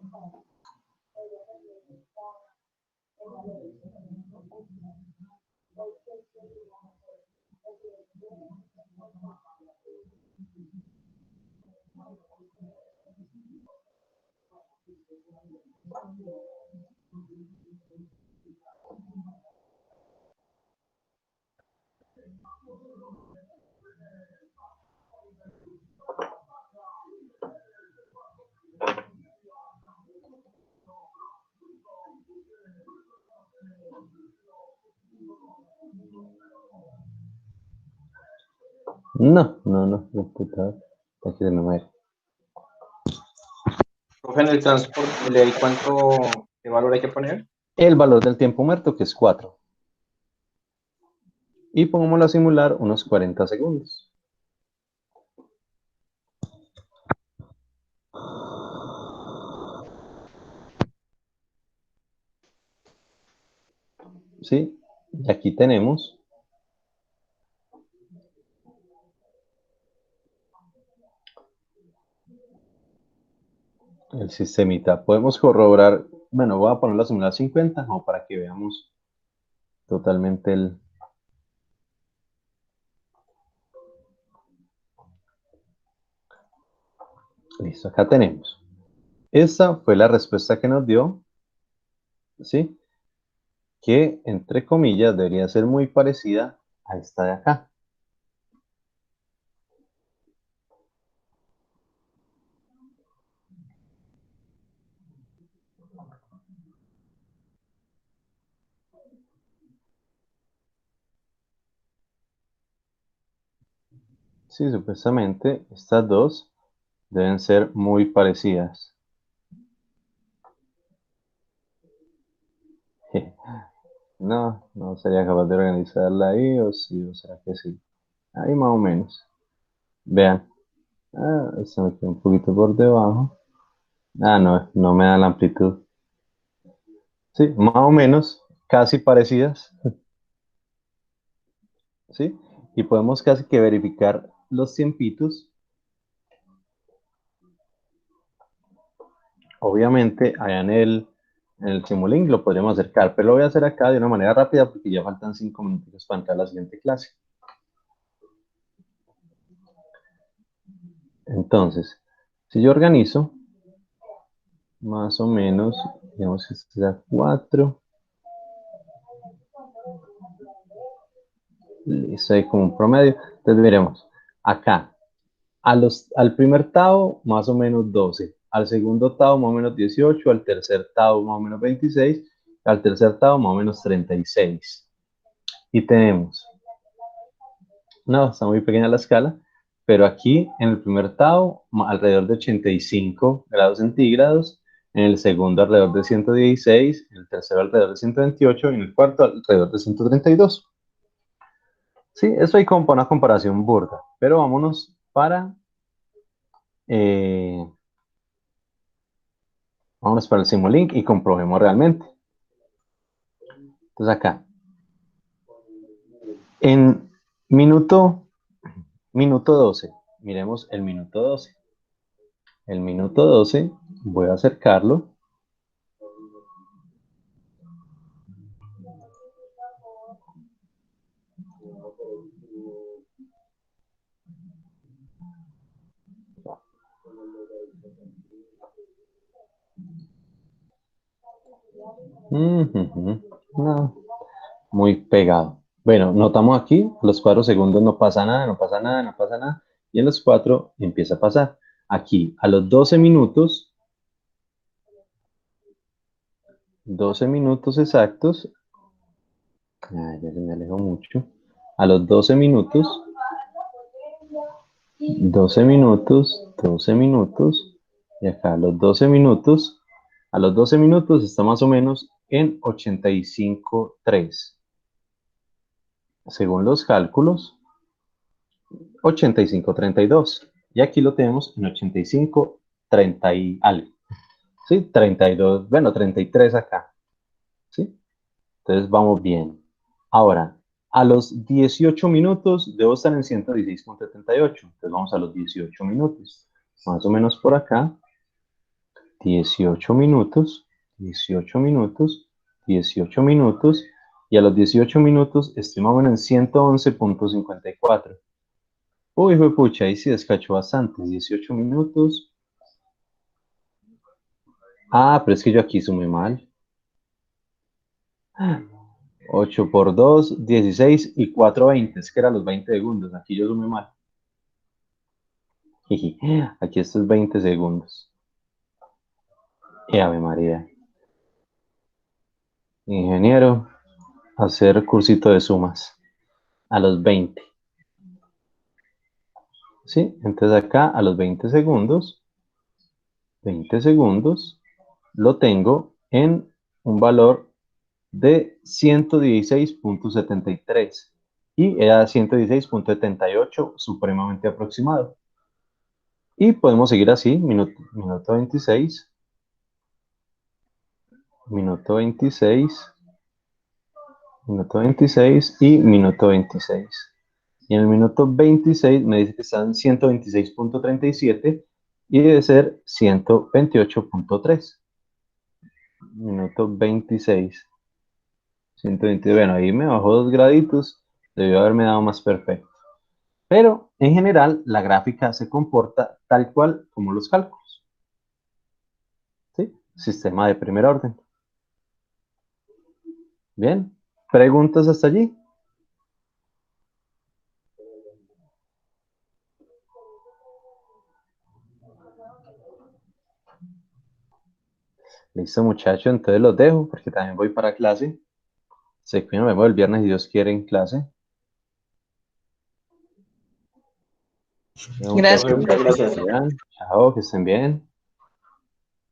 Speaker 2: no, computador, aquí se me muere.
Speaker 3: Profe, en el transporte delay, ¿qué valor hay que poner?
Speaker 2: El valor del tiempo muerto, que es 4. Y pongámoslo a simular unos 40 segundos. ¿Sí? Y aquí tenemos el sistemita. Podemos corroborar, bueno, voy a ponerlo a simular 50, como para que veamos totalmente el... Listo, acá tenemos. Esta fue la respuesta que nos dio, ¿sí? Que, entre comillas, debería ser muy parecida a esta de acá. Sí, supuestamente estas dos deben ser muy parecidas. No sería capaz de organizarla ahí, o sí, o será que sí. Ahí más o menos. Vean. Se me quedó un poquito por debajo. No me da la amplitud. Sí, más o menos, casi parecidas. ¿Sí? Y podemos casi que verificar los tiempitos. Obviamente, allá en el Simulink lo podríamos acercar, pero lo voy a hacer acá de una manera rápida porque ya faltan 5 minutos para entrar a la siguiente clase. Entonces, si yo organizo, más o menos, digamos que será 4. Listo, ahí como un promedio. Entonces, miremos, acá, al primer tao, más o menos 12. Al segundo tao, más o menos 18. Al tercer tao, más o menos 26. Al tercer tao, más o menos 36. Y tenemos, no, está muy pequeña la escala, pero aquí en el primer tao, alrededor de 85 grados centígrados. En el segundo, alrededor de 116. En el tercero, alrededor de 128. Y en el cuarto, alrededor de 132. Sí, eso hay como una comparación burda, pero vámonos eh, para el Simulink y comprobemos realmente. Entonces acá, en minuto 12, miremos el minuto 12. El minuto 12, voy a acercarlo. No, muy pegado. Bueno, notamos aquí, los 4 segundos no pasa nada, no pasa nada, no pasa nada. Y en los 4 empieza a pasar. Aquí, a los 12 minutos exactos, ya se me alejó mucho. A los 12 minutos, 12 minutos, y acá a los 12 minutos está más o menos en 85.3. Según los cálculos, 85.32. Y aquí lo tenemos en 85.30 y algo. ¿Sí? 32, bueno, 33 acá. ¿Sí? Entonces vamos bien. Ahora, a los 18 minutos debo estar en 116.78. Entonces vamos a los 18 minutos. Más o menos por acá. 18 minutos, 18 minutos, 18 minutos. Y a los 18 minutos estoy más o menos en 111.54. Uy, fue pucha, ahí sí descachó bastante. 18 minutos. Ah, pero es que yo aquí sumé mal. 8 por 2, 16 y 4, 20. Es que eran los 20 segundos. Aquí yo sumé mal. Aquí esto es 20 segundos. Y Ave María. Ingeniero, hacer cursito de sumas. A los 20. ¿Sí? Entonces acá a los 20 segundos, lo tengo en un valor de 116.73 y era 116.78 supremamente aproximado. Y podemos seguir así, minuto 26, minuto 26, minuto 26 y minuto 26. Y en el minuto 26 me dice que están 126.37 y debe ser 128.3. Minuto 26. 120, bueno, ahí me bajó 2 graditos, debió haberme dado más perfecto. Pero en general la gráfica se comporta tal cual como los cálculos. ¿Sí? Sistema de primer orden. Bien, ¿preguntas hasta allí? Listo, muchachos, entonces los dejo porque también voy para clase. Se cuidan, me voy el viernes si Dios quiere en clase.
Speaker 4: Gracias.
Speaker 3: Muchas gracias.
Speaker 2: Chao, que estén bien.